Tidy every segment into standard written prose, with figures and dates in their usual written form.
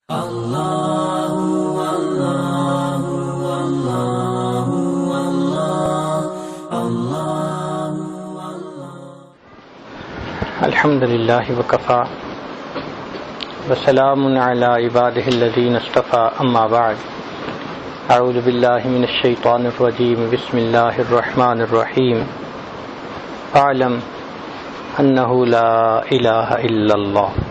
الحمد للہ وکفا وسلام علی عبادہ الذین اصطفى اما بعد اعوذ باللہ من الشیطان الرجیم بسم اللہ الرحمن الرحیم اعلم انہ لا الہ الا اللہ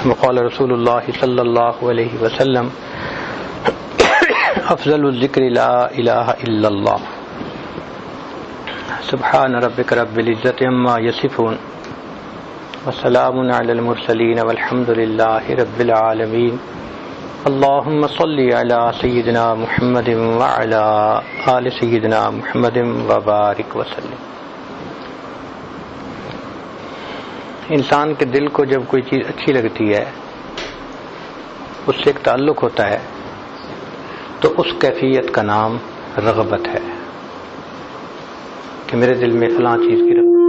وقال رسول اللہ صلی اللہ علیہ وسلم افضل الذکر لا الہ الا اللہ سبحان ربک رب العزت عما یصفون وسلام علی المرسلین والحمد للہ رب العالمین اللہم صلی علی سیدنا محمد وعلی آل سیدنا محمد وبارک وسلم۔ انسان کے دل کو جب کوئی چیز اچھی لگتی ہے، اس سے ایک تعلق ہوتا ہے، تو اس کیفیت کا نام رغبت ہے کہ میرے دل میں فلاں چیز کی رغبت،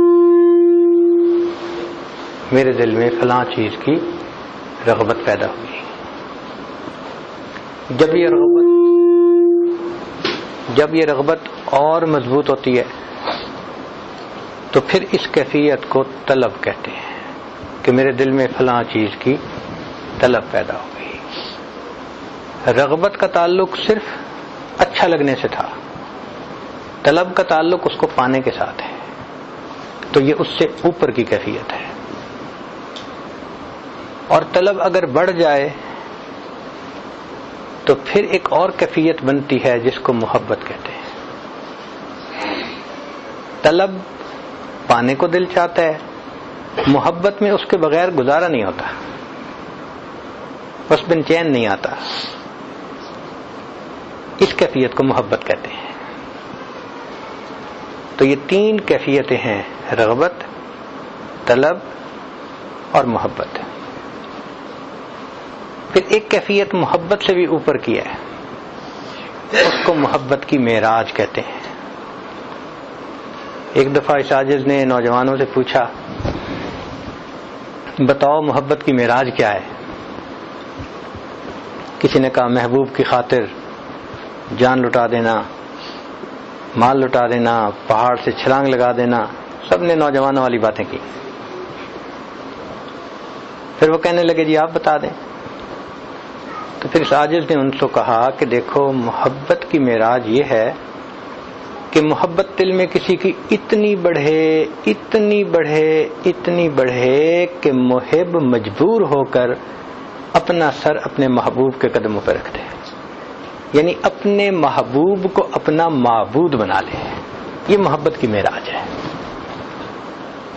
میرے دل میں فلاں چیز کی رغبت پیدا ہوئی۔ جب یہ رغبت اور مضبوط ہوتی ہے تو پھر اس کیفیت کو طلب کہتے ہیں کہ میرے دل میں فلاں چیز کی طلب پیدا ہو گئی۔ رغبت کا تعلق صرف اچھا لگنے سے تھا، طلب کا تعلق اس کو پانے کے ساتھ ہے، تو یہ اس سے اوپر کی کیفیت ہے۔ اور طلب اگر بڑھ جائے تو پھر ایک اور کیفیت بنتی ہے جس کو محبت کہتے ہیں۔ طلب پانے کو دل چاہتا ہے، محبت میں اس کے بغیر گزارا نہیں ہوتا، بس بن چین نہیں آتا، اس کیفیت کو محبت کہتے ہیں۔ تو یہ تین کیفیتیں ہیں، رغبت، طلب اور محبت۔ پھر ایک کیفیت محبت سے بھی اوپر کی ہے، اس کو محبت کی معراج کہتے ہیں۔ ایک دفعہ اس عاجز نے نوجوانوں سے پوچھا، بتاؤ محبت کی معراج کیا ہے؟ کسی نے کہا محبوب کی خاطر جان لٹا دینا، مال لٹا دینا، پہاڑ سے چھلانگ لگا دینا، سب نے نوجوانوں والی باتیں کی۔ پھر وہ کہنے لگے جی آپ بتا دیں۔ تو پھر اس عاجز نے ان سے کہا کہ دیکھو محبت کی معراج یہ ہے کہ محبت دل میں کسی کی اتنی بڑھے اتنی بڑھے اتنی بڑھے کہ محب مجبور ہو کر اپنا سر اپنے محبوب کے قدموں پر رکھ دے، یعنی اپنے محبوب کو اپنا معبود بنا لے۔ یہ محبت کی معراج ہے۔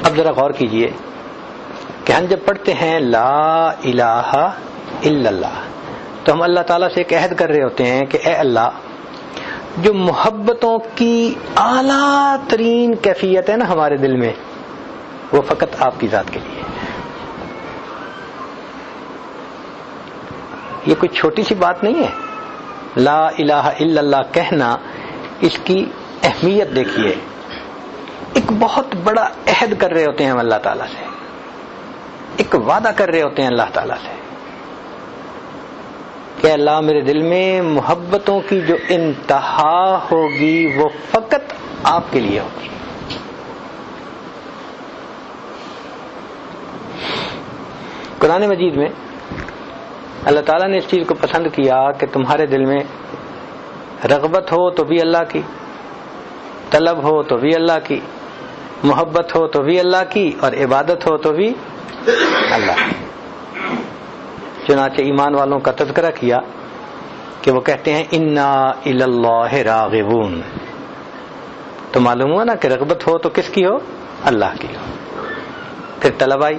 اب ذرا غور کیجئے کہ ہم جب پڑھتے ہیں لا الہ الا اللہ تو ہم اللہ تعالیٰ سے ایک عہد کر رہے ہوتے ہیں کہ اے اللہ، جو محبتوں کی اعلیٰ ترین کیفیت ہے نا ہمارے دل میں، وہ فقط آپ کی ذات کے لیے ہے۔ یہ کوئی چھوٹی سی بات نہیں ہے۔ لا الہ الا اللہ کہنا، اس کی اہمیت دیکھیے۔ ایک بہت بڑا عہد کر رہے ہوتے ہیں ہم اللہ تعالیٰ سے، ایک وعدہ کر رہے ہوتے ہیں اللہ تعالیٰ سے کہ اللہ میرے دل میں محبتوں کی جو انتہا ہوگی وہ فقط آپ کے لیے ہوگی۔ قرآن مجید میں اللہ تعالیٰ نے اس چیز کو پسند کیا کہ تمہارے دل میں رغبت ہو تو بھی اللہ کی، طلب ہو تو بھی اللہ کی، محبت ہو تو بھی اللہ کی، اور عبادت ہو تو بھی اللہ کی۔ چنانچہ ایمان والوں کا تذکرہ کیا کہ وہ کہتے ہیں انا الی اللہ راغبون۔ تو معلوم ہوا نا کہ رغبت ہو تو کس کی ہو؟ اللہ کی ہو۔ پھر طلب آئی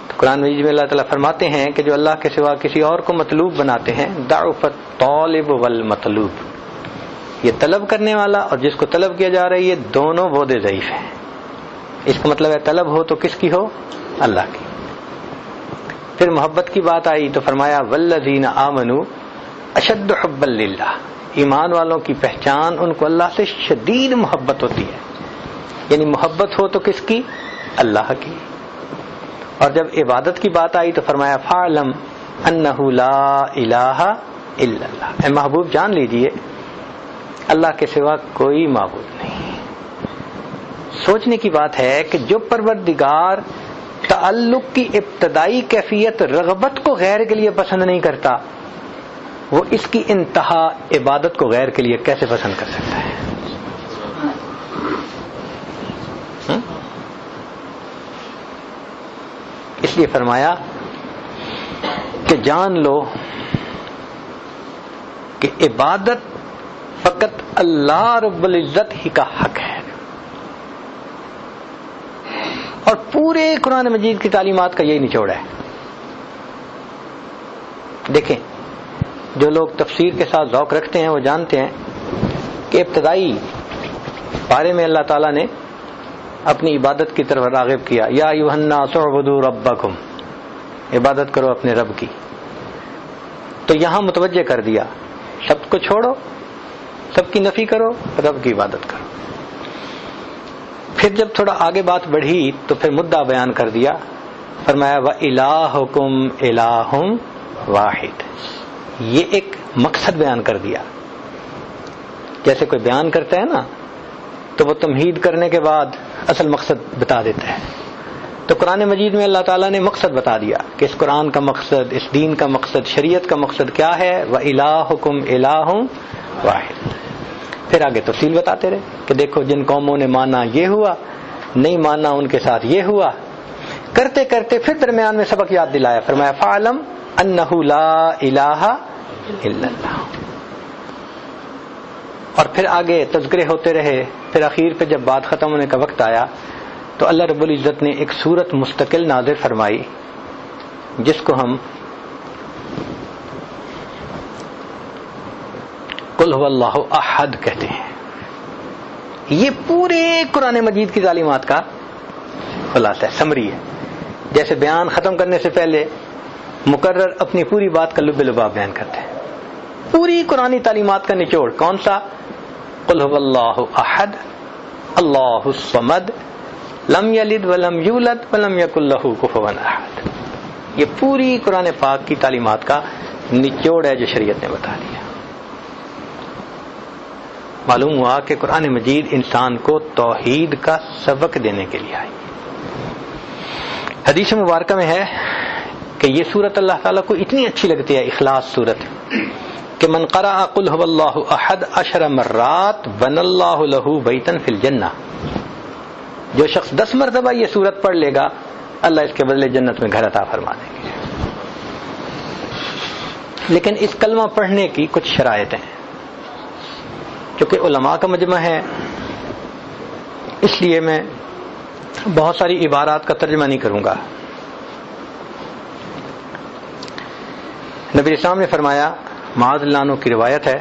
تو قرآن مجید میں اللہ تعالیٰ فرماتے ہیں کہ جو اللہ کے سوا کسی اور کو مطلوب بناتے ہیں، ضعف الطالب والمطلوب، یہ طلب کرنے والا اور جس کو طلب کیا جا رہا ہے یہ دونوں بہت ضعیف ہیں۔ اس کا مطلب ہے طلب ہو تو کس کی ہو؟ اللہ کی۔ پھر محبت کی بات آئی تو فرمایا والذین آمنوا اشد حبا للہ، ایمان والوں کی پہچان ان کو اللہ سے شدید محبت ہوتی ہے، یعنی محبت ہو تو کس کی؟ اللہ کی۔ اور جب عبادت کی بات آئی تو فرمایا فَاعْلَمْ أَنَّهُ لَا إِلَٰهَ إِلَّا اللَّهُ، اے محبوب جان لیجئے اللہ کے سوا کوئی معبود نہیں۔ سوچنے کی بات ہے کہ جو پروردگار تعلق کی ابتدائی کیفیت رغبت کو غیر کے لیے پسند نہیں کرتا، وہ اس کی انتہا عبادت کو غیر کے لیے کیسے پسند کر سکتا ہے؟ اس لیے فرمایا کہ جان لو کہ عبادت فقط اللہ رب العزت ہی کا حق ہے، اور پورے قرآن مجید کی تعلیمات کا یہی نچوڑ ہے۔ دیکھیں، جو لوگ تفسیر کے ساتھ ذوق رکھتے ہیں وہ جانتے ہیں کہ ابتدائی پارے میں اللہ تعالیٰ نے اپنی عبادت کی طرف راغب کیا، یا ایھا الناس اعبدوا ربکم، عبادت کرو اپنے رب کی۔ تو یہاں متوجہ کر دیا سب کو چھوڑو، سب کی نفی کرو، رب کی عبادت کرو۔ پھر جب تھوڑا آگے بات بڑھی تو پھر مدعا بیان کر دیا، فرمایا وَإِلَٰهُكُمْ إِلَٰهٌ وَاحِدٌ، یہ ایک مقصد بیان کر دیا۔ جیسے کوئی بیان کرتا ہے نا تو وہ تمہید کرنے کے بعد اصل مقصد بتا دیتا ہے، تو قرآن مجید میں اللہ تعالیٰ نے مقصد بتا دیا کہ اس قرآن کا مقصد، اس دین کا مقصد، شریعت کا مقصد کیا ہے، وَإِلَٰهُكُمْ إِلَٰهٌ وَاحِدٌ۔ پھر آگے تفصیل بتاتے رہے کہ دیکھو جن قوموں نے مانا یہ ہوا، نہیں مانا ان کے ساتھ یہ ہوا، کرتے کرتے پھر درمیان میں سبق یاد دلایا، فرمایا فَاعْلَمْ أَنَّهُ لَا إِلَٰهَ إِلَّا اللَّهُ۔ اور پھر آگے تذکرے ہوتے رہے، پھر اخیر پہ جب بات ختم ہونے کا وقت آیا تو اللہ رب العزت نے ایک سورت مستقل نازل فرمائی جس کو ہم قل هو اللہ احد کہتے ہیں۔ یہ پورے قرآن مجید کی تعلیمات کا خلاصہ ہے، سمری ہے۔ جیسے بیان ختم کرنے سے پہلے مقرر اپنی پوری بات کا لب لباب بیان کرتے ہیں، پوری قرآنی تعلیمات کا نچوڑ کون سا؟ قل هو اللہ احد اللہ الصمد لم یلد ولم یولد ولم یکن لہ کفوا احد۔ یہ پوری قرآن پاک کی تعلیمات کا نچوڑ ہے جو شریعت نے بتا دیا۔ معلوم ہوا کہ قرآن مجید انسان کو توحید کا سبق دینے کے لیے آئی۔ حدیث مبارکہ میں ہے کہ یہ سورت اللہ تعالیٰ کو اتنی اچھی لگتی ہے، اخلاص سورت، کہ من قرأ قل هو اللہ احد 10 مرات بنى اللہ لہ بیتا فی الجنہ، جو شخص 10 مرتبہ یہ سورت پڑھ لے گا اللہ اس کے بدلے جنت میں گھر عطا فرما دیں گے۔ لیکن اس کلمہ پڑھنے کی کچھ شرائط ہیں، چونکہ علماء کا مجمع ہے اس لیے میں بہت ساری عبارات کا ترجمہ نہیں کروں گا۔ نبی اسلام نے فرمایا، معاذ اللہ عنہ کی روایت ہے،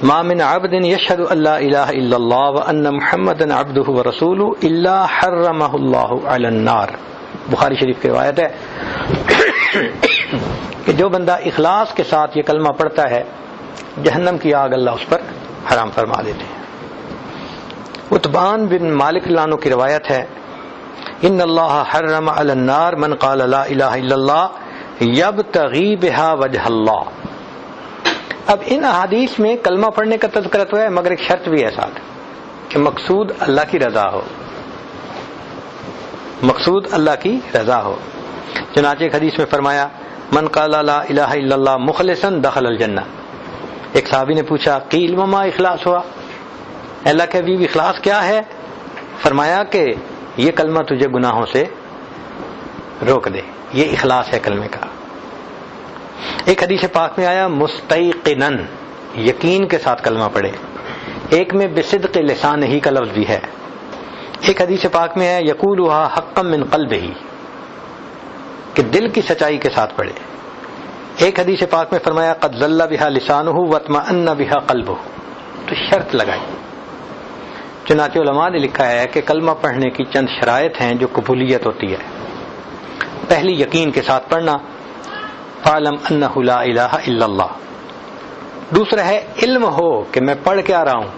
ما من عبد یشہد ان لا الہ الا اللہ وان محمدا عبدہ ورسولہ الا حرمہ اللہ علی النار، بخاری شریف کی روایت ہے کہ جو بندہ اخلاص کے ساتھ یہ کلمہ پڑھتا ہے جہنم کی آگ اللہ اس پر حرام فرما دیتے ہیں۔ عتبان بن مالک اللہ عنہ کی روایت ہے، ان اللہ حرم علی النار من قال لا الہ الا اللہ یبتغی بہا وجہ اللہ۔ اب ان احادیث میں کلمہ پڑھنے کا تذکرہ تو ہے، مگر ایک شرط بھی ہے ساتھ کہ مقصود اللہ کی رضا ہو، مقصود اللہ کی رضا ہو۔ چنانچہ ایک حدیث میں فرمایا، من قال لا الہ الا اللہ مخلصا دخل الجنہ۔ ایک صحابی نے پوچھا، قیل وما اخلاص ہوا، اللہ کے حبیب اخلاص کیا ہے؟ فرمایا کہ یہ کلمہ تجھے گناہوں سے روک دے، یہ اخلاص ہے کلمے کا۔ ایک حدیث پاک میں آیا مستیقناً، یقین کے ساتھ کلمہ پڑھے۔ ایک میں بصدق لسان ہی کا لفظ بھی ہے۔ ایک حدیث پاک میں ہے یقولها حقا من قلبہ، کہ دل کی سچائی کے ساتھ پڑھے۔ ایک حدیث پاک میں فرمایا قد ظل بها لسانه واطمأن بها قلبه، تو شرط لگائی۔ چنانچہ علماء نے لکھا ہے کہ کلمہ پڑھنے کی چند شرائط ہیں جو قبولیت ہوتی ہے۔ پہلی یقین کے ساتھ پڑھنا، فَاعْلَمْ أَنَّهُ لَا إِلَٰهَ إِلَّا اللَّهُ۔ دوسرا ہے علم ہو کہ میں پڑھ کیا رہا ہوں،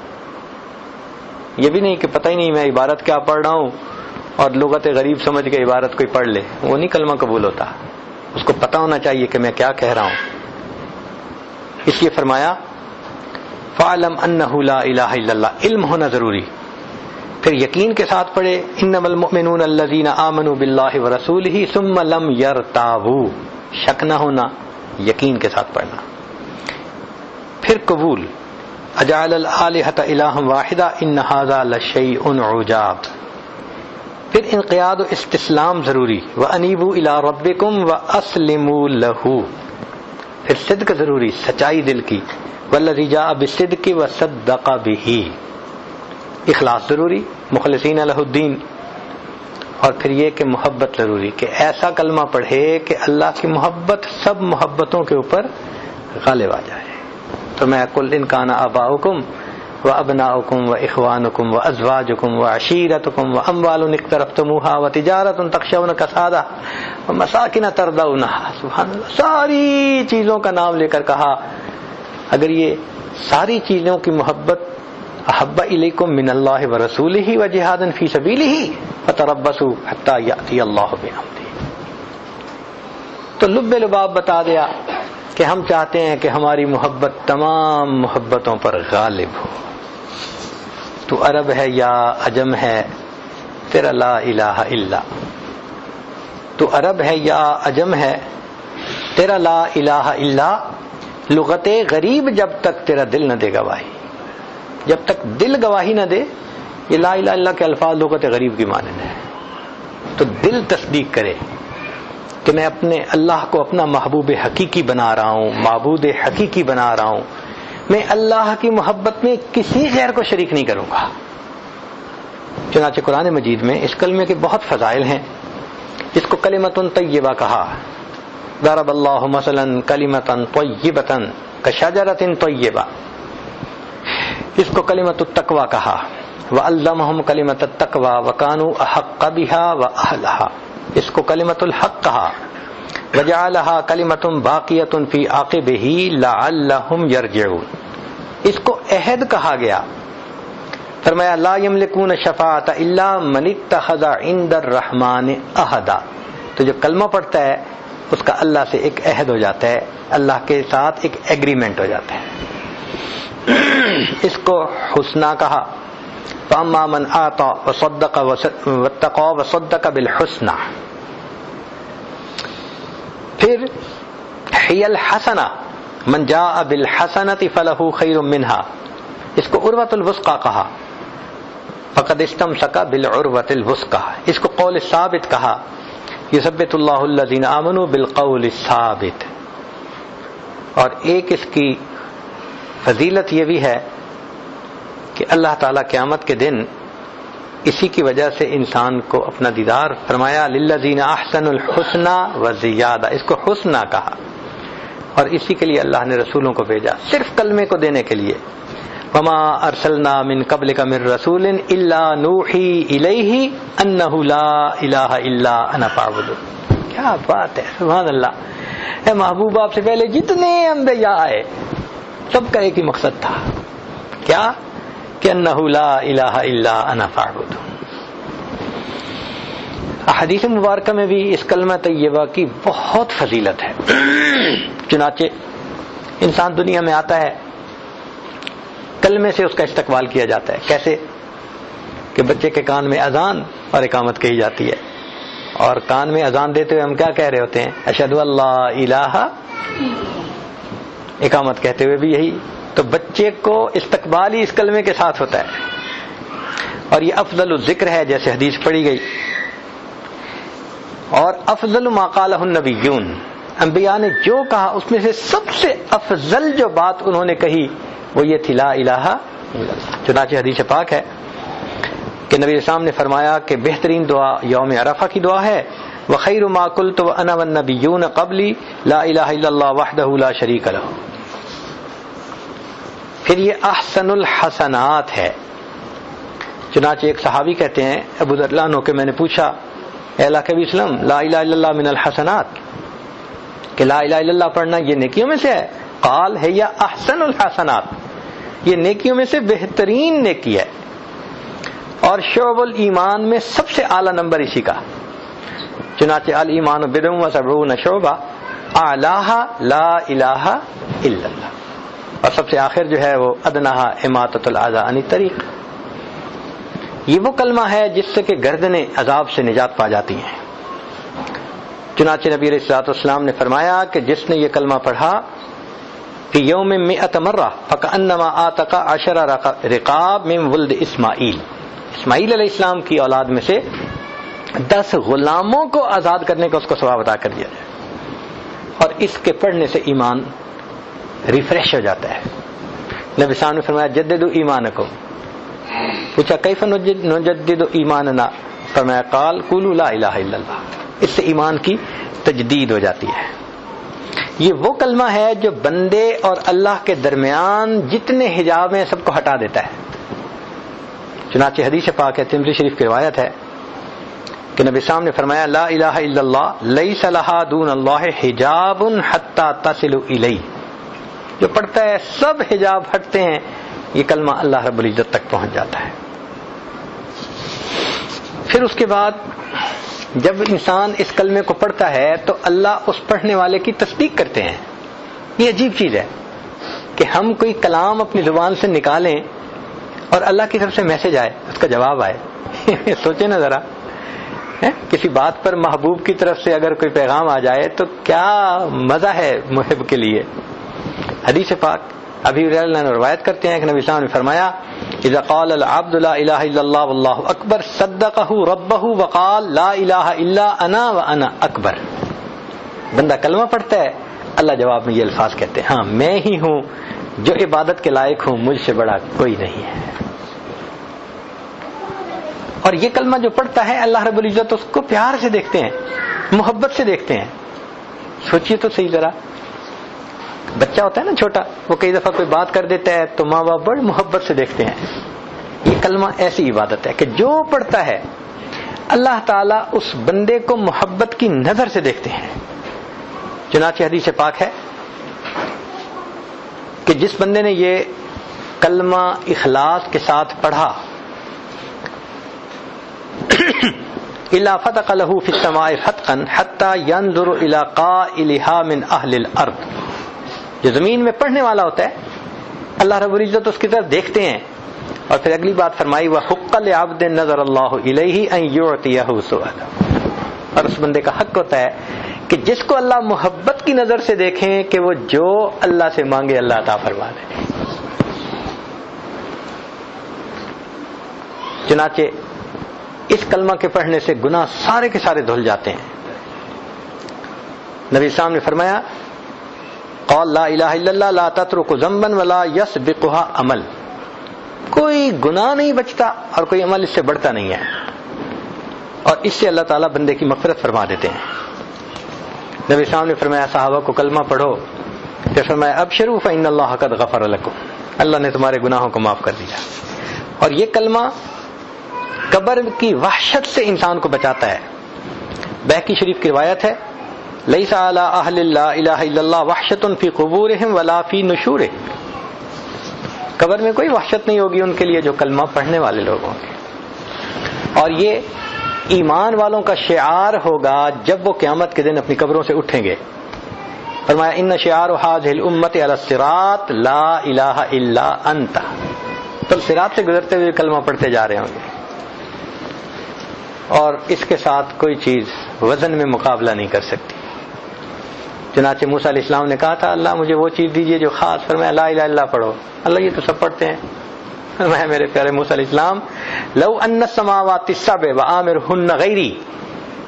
یہ بھی نہیں کہ پتہ ہی نہیں میں عبارت کیا پڑھ رہا ہوں اور لغت غریب سمجھ کے عبارت کوئی پڑھ لے، وہ نہیں کلمہ قبول ہوتا. اس کو پتہ ہونا چاہیے کہ میں کیا کہہ رہا ہوں. اس لیے فرمایا فَعْلَمْ أَنَّهُ لَا إِلَهَ إِلَّا اللَّهُ، علم ہونا ضروری. پھر یقین کے ساتھ پڑھے إِنَّمَا الْمُؤْمِنُونَ الَّذِينَ آمَنُوا بِاللَّهِ وَرَسُولِهِ ثُمَّ لَمْ يَرْتَابُوا، شک نہ ہونا، یقین کے ساتھ پڑھنا. پھر قبول اجعل الآلہۃ الہا واحدا ان ھذا لشیء عجاب. پھر انقیاد و استسلام ضروری، وانیبوا الی ربکم واسلموا لہ. پھر صدق ضروری، سچائی دل کی، والذی جاء بالصدق وصدق بہ. اخلاص ضروری، مخلصین لہ الدین. اور پھر یہ کہ محبت ضروری، کہ ایسا کلمہ پڑھے کہ اللہ کی محبت سب محبتوں کے اوپر غالب آ جائے. تو میں قل ان کان آباؤکم وابناؤکم واخوانکم وازواجکم وعشیرتکم واموال اقترفتموها وتجارۃ تخشون کسادها ومساکن ترضونها. سبحان اللہ، ساری چیزوں کا نام لے کر کہا. اگر یہ ساری چیزوں کی محبت احب الیکم من اللہ ورسولہ وجہاد فی سبیلہ فتربصوا حتی یأتی اللہ بامرہ. تو لب لباب بتا دیا کہ ہم چاہتے ہیں کہ ہماری محبت تمام محبتوں پر غالب ہو. تو عرب ہے یا عجم ہے، تیرا لا الہ الا. تو عرب ہے یا عجم ہے، تیرا لا الہ الا. لغت غریب جب تک تیرا دل نہ دے گواہی، جب تک دل گواہی نہ دے. یہ لا الہ الا کے الفاظ لغت غریب کی مانند ہے. تو دل تصدیق کرے کہ میں اپنے اللہ کو اپنا محبوب حقیقی بنا رہا ہوں، معبود حقیقی بنا رہا ہوں. میں اللہ کی محبت میں کسی غیر کو شریک نہیں کروں گا. چنانچہ قرآن مجید میں اس کلمے کے بہت فضائل ہیں. اس کو کلمۃ طیبہ کہا. ضرب اللہ مثلا کلمۃ طیبۃ کشجرۃ طیبہ. اس کو کلمۃ التقوی کہا. وعلمہم کلمۃ التقوی وکانوا احق بها واہلها. اس کو کلمۃ الحق کہا. وجعلها کلمۃ باقیۃ فی عاقبہ لعلہم یرجعون. اس کو عہد کہا گیا. فرمایا لا یملکون الشفاعۃ الا من اتخذ عند الرحمن عہدا. تو جو کلمہ پڑھتا ہے اس کا اللہ سے ایک عہد ہو جاتا ہے، اللہ کے ساتھ ایک ایگریمنٹ ہو جاتا ہے. اس کو حسنہ کہا. فاما من آتا وصدق واتقى وصدق بالحسنى. پھر ہی الحسنہ من جاء بالحسنۃ فلہ خیر منها. اس کو عروۃ الوثقی کہا. فقد استمسک بالعروۃ الوثقی. اس کو قول ثابت کہا. یثبت اللہ الذین آمنوا بالقول الثابت. اور ایک اس کی فضیلت یہ بھی ہے کہ اللہ تعالیٰ قیامت کے دن اسی کی وجہ سے انسان کو اپنا دیدار فرمایا. للذین احسنوا الحسنى وزیادہ. اس کو حسنہ کہا. اور اسی کے لیے اللہ نے رسولوں کو بھیجا، صرف کلمے کو دینے کے لیے. وما ارسلنا من قبلک من رسول الا نوحی الیہ انہ لا الہ الا انا فاعبدون. کیا بات ہے، سبحان اللہ. اے محبوب، آپ سے پہلے جتنے انبیاء آئے سب کا ایک ہی مقصد تھا. کیا؟ کہ انہ لا الہ الا انا فاعبدون. احادیث مبارکہ میں بھی اس کلمہ طیبہ کی بہت فضیلت ہے. چنانچہ انسان دنیا میں آتا ہے، کلمے سے اس کا استقبال کیا جاتا ہے. کیسے؟ کہ بچے کے کان میں اذان اور اقامت کہی جاتی ہے، اور کان میں اذان دیتے ہوئے ہم کیا کہہ رہے ہوتے ہیں؟ اشہد ان لا الہ. اقامت کہتے ہوئے بھی یہی. تو بچے کو استقبال ہی اس کلمے کے ساتھ ہوتا ہے. اور یہ افضل الذکر ہے جیسے حدیث پڑھی گئی. اور افضل ما قالہ النبیون، انبیاء نے جو کہا اس میں سے سب سے افضل جو بات انہوں نے کہی وہ یہ تھی لا الہ الا اللہ. چنانچہ حدیث پاک ہے کہ نبی اسلام نے فرمایا کہ بہترین دعا یوم عرفہ کی دعا ہے. وخیر ما قلت وانا والنبیون قبلی لا الہ الا اللہ وحدہ لا شریک لہ. پھر یہ احسن الحسنات ہے. چنانچہ ایک صحابی کہتے ہیں ابو ذر عنہ کہ میں نے پوچھا اے اللہ کے وسلم لا الہ الا اللہ من الحسنات، کہ لا الہ الا اللہ پڑھنا یہ نیکیوں میں سے ہے؟ قال ہے یا احسن الحسنات، یہ نیکیوں میں سے بہترین نیکی ہے. اور شعب الایمان میں سب سے اعلیٰ نمبر اسی کا. چنانچہ الایمان بضع و سبعون شعبہ اعلیٰ لا الہ الا اللہ، اور سب سے آخر جو ہے وہ ادناہا اماطۃ الاذی عن الطریق. یہ وہ کلمہ ہے جس سے کہ گردنیں عذاب سے نجات پا جاتی ہیں. چنانچہ نبی علیہ الصلوۃ والسلام نے فرمایا کہ جس نے یہ کلمہ پڑھا فی یوم 100 مرہ فکأنما اعتق 10 رقاب من ولد اسماعیل، اسماعیل علیہ السلام کی اولاد میں سے 10 غلاموں کو آزاد کرنے کا اس کو ثواب عطا کر دیا جائے. اور اس کے پڑھنے سے ایمان ریفریش ہو جاتا ہے. نبی صاحب نے فرمایا جددوا ایمانکم. پوچھا کیف نجدد ایماننا؟ فرمایا قال قولوا لا الہ الا اللہ. اس سے ایمان کی تجدید ہو جاتی ہے. یہ وہ کلمہ ہے جو بندے اور اللہ کے درمیان جتنے حجاب ہیں سب کو ہٹا دیتا ہے. چنانچہ حدیث پاک ہے، ترمذی شریف کی روایت ہے کہ نبی صاحب نے فرمایا لا الہ الا اللہ لیس لہا دون اللہ حجاب حتی تصل الیہ. جو پڑھتا ہے سب حجاب ہٹتے ہیں، یہ کلمہ اللہ رب العزت تک پہنچ جاتا ہے. پھر اس کے بعد جب انسان اس کلمے کو پڑھتا ہے تو اللہ اس پڑھنے والے کی تصدیق کرتے ہیں. یہ عجیب چیز ہے کہ ہم کوئی کلام اپنی زبان سے نکالیں اور اللہ کی طرف سے میسج آئے، اس کا جواب آئے. سوچیں نا ذرا، کسی بات پر محبوب کی طرف سے اگر کوئی پیغام آ جائے تو کیا مزہ ہے محب کے لیے. حدیث پاک ابھی روایت کرتے ہیں کہ نبی صلی اللہ علیہ وسلم نے فرمایا اذا قال العبد لا الہ الا اللہ واللہ اکبر صدقہ ربہ وقال لا الہ الا انا وانا اکبر. بندہ کلمہ پڑھتا ہے، اللہ جواب میں یہ الفاظ کہتے ہیں، ہاں میں ہی ہوں جو عبادت کے لائق ہوں، مجھ سے بڑا کوئی نہیں ہے. اور یہ کلمہ جو پڑھتا ہے اللہ رب العزت اس کو پیار سے دیکھتے ہیں، محبت سے دیکھتے ہیں. سوچئے تو صحیح ذرا، بچہ ہوتا ہے نا چھوٹا، وہ کئی دفعہ کوئی بات کر دیتا ہے تو ماں باپ بڑی محبت سے دیکھتے ہیں. یہ کلمہ ایسی عبادت ہے کہ جو پڑھتا ہے اللہ تعالیٰ اس بندے کو محبت کی نظر سے دیکھتے ہیں. چنانچہ حدیث پاک ہے کہ جس بندے نے یہ کلمہ اخلاص کے ساتھ پڑھا الا فتق له في السماء فتقا حتى ينظر الى قائلها من اهل الارض. جو زمین میں پڑھنے والا ہوتا ہے اللہ رب العزت اس کی طرف دیکھتے ہیں. اور پھر اگلی بات فرمائی وحق لعبد نظر اللہ الیہ ان یعطیہ سؤالا. اور اس بندے کا حق ہوتا ہے کہ جس کو اللہ محبت کی نظر سے دیکھیں کہ وہ جو اللہ سے مانگے اللہ عطا فرما دے. چنانچہ اس کلمہ کے پڑھنے سے گناہ سارے کے سارے دھل جاتے ہیں. نبی صاحب نے فرمایا قال لا الہ الا اللہ لا تترک ذنبا ولا یسبقها عمل. کوئی گناہ نہیں بچتا اور کوئی عمل اس سے بڑھتا نہیں ہے، اور اس سے اللہ تعالیٰ بندے کی مغفرت فرما دیتے ہیں. نبی صاحب نے فرمایا صحابہ کو کلمہ پڑھو، پھر فرمایا ابشروا فإن اللہ قد غفر لکم، اللہ نے تمہارے گناہوں کو معاف کر دیا. اور یہ کلمہ قبر کی وحشت سے انسان کو بچاتا ہے. بہقی شریف کی روایت ہے لیس علی اہل لا الہ الا اللہ وحشت فی قبورہم ولا فی نشورہم. قبر میں کوئی وحشت نہیں ہوگی ان کے لیے جو کلمہ پڑھنے والے لوگ ہوں گے. اور یہ ایمان والوں کا شعار ہوگا جب وہ قیامت کے دن اپنی قبروں سے اٹھیں گے. فرمایا ان شعار هذه الامه علی الصراط لا الہ الا انت. تو صراط سے گزرتے ہوئے کلمہ پڑھتے جا رہے ہوں گے، اور اس کے ساتھ کوئی چیز وزن میں مقابلہ نہیں کر سکتی. چنانچہ موسیٰ علیہ السلام نے کہا تھا اللہ مجھے وہ چیز دیجیے جو خاص. فرمایا لا الہ الا اللہ پڑھو. اللہ یہ تو سب پڑھتے ہیں. فرمایا میرے پیارے موسیٰ علیہ السلام لو ان السماوات السبع وآمرهن غیری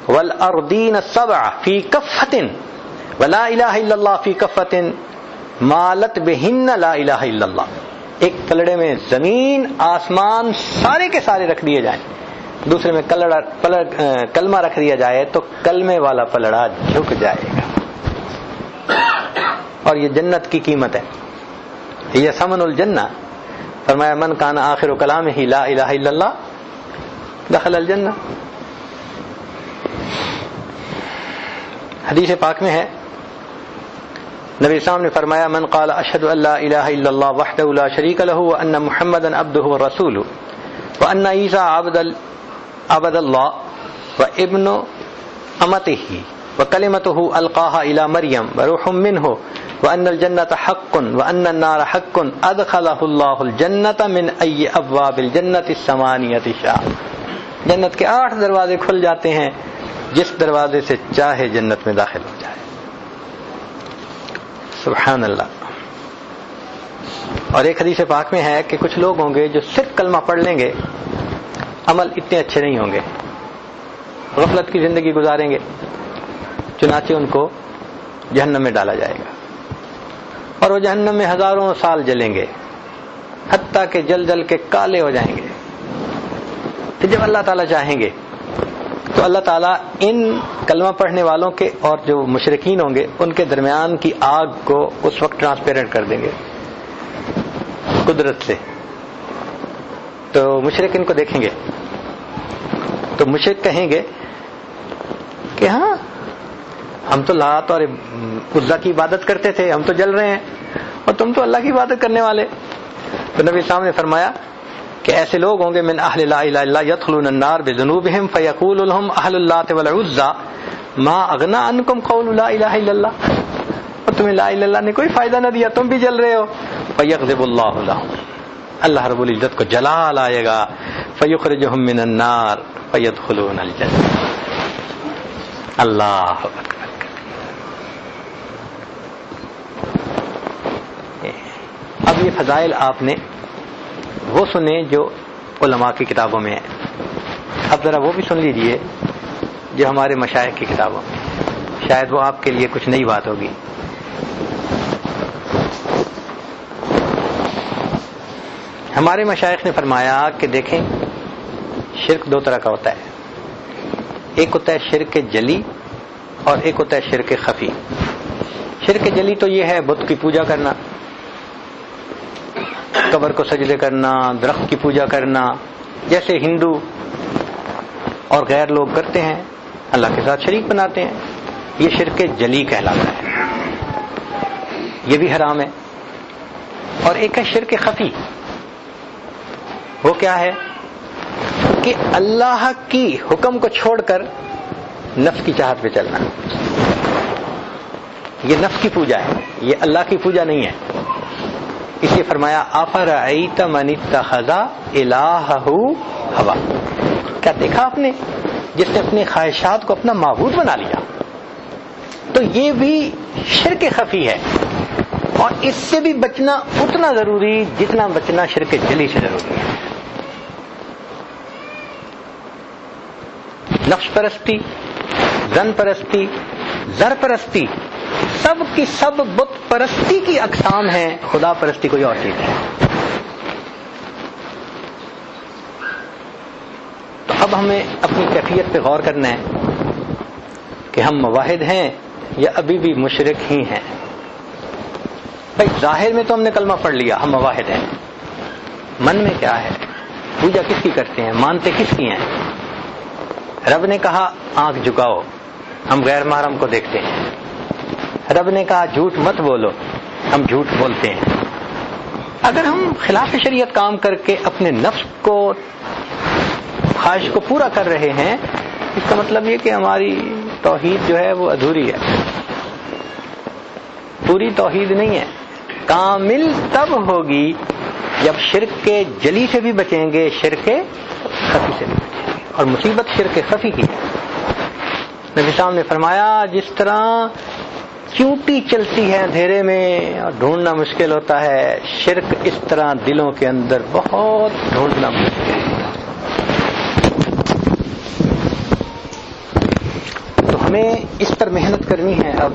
والارضین السبع فی کفۃ ولا الہ الا اللہ فی کفۃ مالت بہن لا الہ الا اللہ. ایک پلڑے میں زمین آسمان سارے کے سارے رکھ دیے جائیں، دوسرے میں کلمہ رکھ دیا جائے تو کلمے والا پلڑا جھک جائے گا. اور یہ جنت کی قیمت ہے، یہ ثمن الجنہ. فرمایا من کان آخر کلامہ لا الہ الا اللہ دخل الجنہ. حدیث پاک میں ہے نبی صاحب نے فرمایا من قال اشہد ان لا الہ الا اللہ وحدہ لا شریک لہ وان محمدا عبدہ ورسولہ وَأَنَّ عِيسَىٰ عَبْدَ اللَّهِ وَابْنُ أَمَتِهِ وَكَلِمَتُهُ أَلْقَاهَا إِلَىٰ مَرْيَمَ وَرُوحٌ مِّنْهُ وَأَنَّ الْجَنَّةَ حَقٌّ وَأَنَّ النَّارَ حَقٌّ أَدْخَلَهُ اللَّهُ الْجَنَّةَ مِنْ أَيِّ أَبْوَابِ الْجَنَّةِ الثَّمَانِيَةِ شَاءَ. جنت کے 8 دروازے کھل جاتے ہیں، جس دروازے سے چاہے جنت میں داخل ہو جائے. سبحان اللہ. اور ایک حدیث پاک میں ہے کہ کچھ لوگ ہوں گے جو صرف کلمہ پڑھ لیں گے، عمل اتنے اچھے نہیں ہوں گے، غفلت کی زندگی گزاریں گے، چنانچہ ان کو جہنم میں ڈالا جائے گا، اور وہ جہنم میں ہزاروں سال جلیں گے، حتیٰ کہ جل جل کے کالے ہو جائیں گے. پھر جب اللہ تعالیٰ چاہیں گے تو اللہ تعالیٰ ان کلمہ پڑھنے والوں کے اور جو مشرکین ہوں گے ان کے درمیان کی آگ کو اس وقت ٹرانسپیرنٹ کر دیں گے قدرت سے. تو مشرک ان کو دیکھیں گے تو مشرک کہیں گے کہ ہاں ہم تو لات اور عزا کی عبادت کرتے تھے، ہم تو جل رہے ہیں اور تم تو اللہ کی عبادت کرنے والے. تو نبی صاحب نے فرمایا کہ ایسے لوگ ہوں گے من اہل لا الہ الا اللہ يدخلون النار بذنوبهم فيقول لهم اہل اللات والعزى ما اغنى عنكم قول لا الہ الا اللہ. اور تمہیں لا الہ الا اللہ نے کوئی فائدہ نہ دیا، تم بھی جل رہے ہو. فیغضب اللہ لهم، اللہ رب العزت کو جلال آئے گا. فیخرجهم من النار فیدخلون الجنہ. اللہ اکبر. اب یہ فضائل آپ نے وہ سنے جو علماء کی کتابوں میں ہیں، اب ذرا وہ بھی سن لیجئے جو ہمارے مشائخ کی کتابوں میں، شاید وہ آپ کے لیے کچھ نئی بات ہوگی. ہمارے مشائخ نے فرمایا کہ دیکھیں شرک 2 طرح کا ہوتا ہے، ایک ہوتا ہے شرک جلی اور ایک ہوتا ہے شرک خفی. شرک جلی تو یہ ہے بت کی پوجا کرنا، قبر کو سجدے کرنا، درخت کی پوجا کرنا، جیسے ہندو اور غیر لوگ کرتے ہیں، اللہ کے ساتھ شریک بناتے ہیں. یہ شرک جلی کہلاتا ہے، یہ بھی حرام ہے. اور ایک ہے شرک خفی. وہ کیا ہے کہ اللہ کی حکم کو چھوڑ کر نفس کی چاہت پہ چلنا. یہ نفس کی پوجا ہے، یہ اللہ کی پوجا نہیں ہے. اس لیے فرمایا افرأیت من اتخذ الہہ ہوا. کیا دیکھا آپ نے جس نے اپنی خواہشات کو اپنا معبود بنا لیا؟ تو یہ بھی شرک خفی ہے، اور اس سے بھی بچنا اتنا ضروری جتنا بچنا شرک جلی سے ضروری ہے. نفس پرستی، زن پرستی، زر پرستی، سب کی سب بت پرستی کی اقسام ہیں، خدا پرستی کوئی اور چیز ہے. تو اب ہمیں اپنی کیفیت پہ غور کرنا ہے کہ ہم موحد ہیں یا ابھی بھی مشرک ہی ہیں. بھائی ظاہر میں تو ہم نے کلمہ پڑھ لیا، ہم موحد ہیں، من میں کیا ہے؟ پوجا کس کی کرتے ہیں؟ مانتے کس کی ہیں؟ رب نے کہا آنکھ جھکاؤ، ہم غیر محرم کو دیکھتے ہیں. رب نے کہا جھوٹ مت بولو، ہم جھوٹ بولتے ہیں. اگر ہم خلاف شریعت کام کر کے اپنے نفس کو خواہش کو پورا کر رہے ہیں، اس کا مطلب یہ کہ ہماری توحید جو ہے وہ ادھوری ہے، پوری توحید نہیں ہے. کامل تب ہوگی جب شرک کے جلی سے بھی بچیں گے، شرک خفی سے بھی بچیں گے. اور مصیبت شرک خفی کی ہے. نبی صاحب نے فرمایا جس طرح چونٹی چلتی ہے اندھیرے میں اور ڈھونڈنا مشکل ہوتا ہے، شرک اس طرح دلوں کے اندر بہت ڈھونڈنا مشکل ہے. تو ہمیں اس پر محنت کرنی ہے اب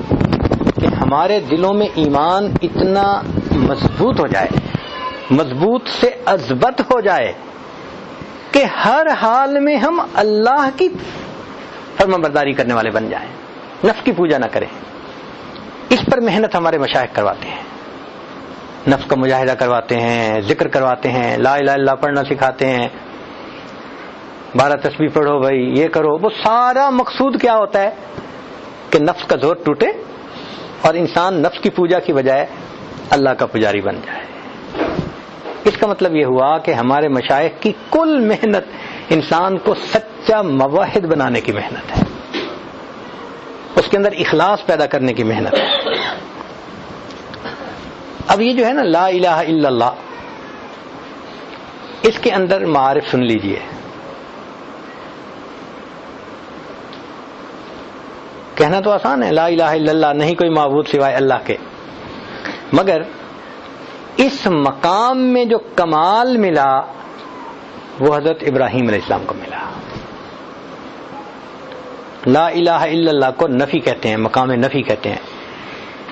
کہ ہمارے دلوں میں ایمان اتنا مضبوط ہو جائے، مضبوط سے اثبت ہو جائے کہ ہر حال میں ہم اللہ کی فرمانبرداری کرنے والے بن جائیں، نفس کی پوجا نہ کریں. اس پر محنت ہمارے مشائخ کرواتے ہیں، نفس کا مجاہدہ کرواتے ہیں، ذکر کرواتے ہیں، لا الہ الا اللہ پڑھنا سکھاتے ہیں، 12 تسبیح پڑھو بھائی، یہ کرو. وہ سارا مقصود کیا ہوتا ہے کہ نفس کا زور ٹوٹے اور انسان نفس کی پوجا کی بجائے اللہ کا پجاری بن جائے. اس کا مطلب یہ ہوا کہ ہمارے مشائخ کی کل محنت انسان کو سچا موحد بنانے کی محنت ہے، اس کے اندر اخلاص پیدا کرنے کی محنت ہے۔ اب یہ جو ہے نا لا الہ الا اللہ، اس کے اندر معارف سن لیجئے۔ کہنا تو آسان ہے لا الہ الا اللہ، نہیں کوئی معبود سوائے اللہ کے، مگر اس مقام میں جو کمال ملا وہ حضرت ابراہیم علیہ السلام کو ملا۔ لا الہ الا اللہ کو نفی کہتے ہیں، مقام نفی کہتے ہیں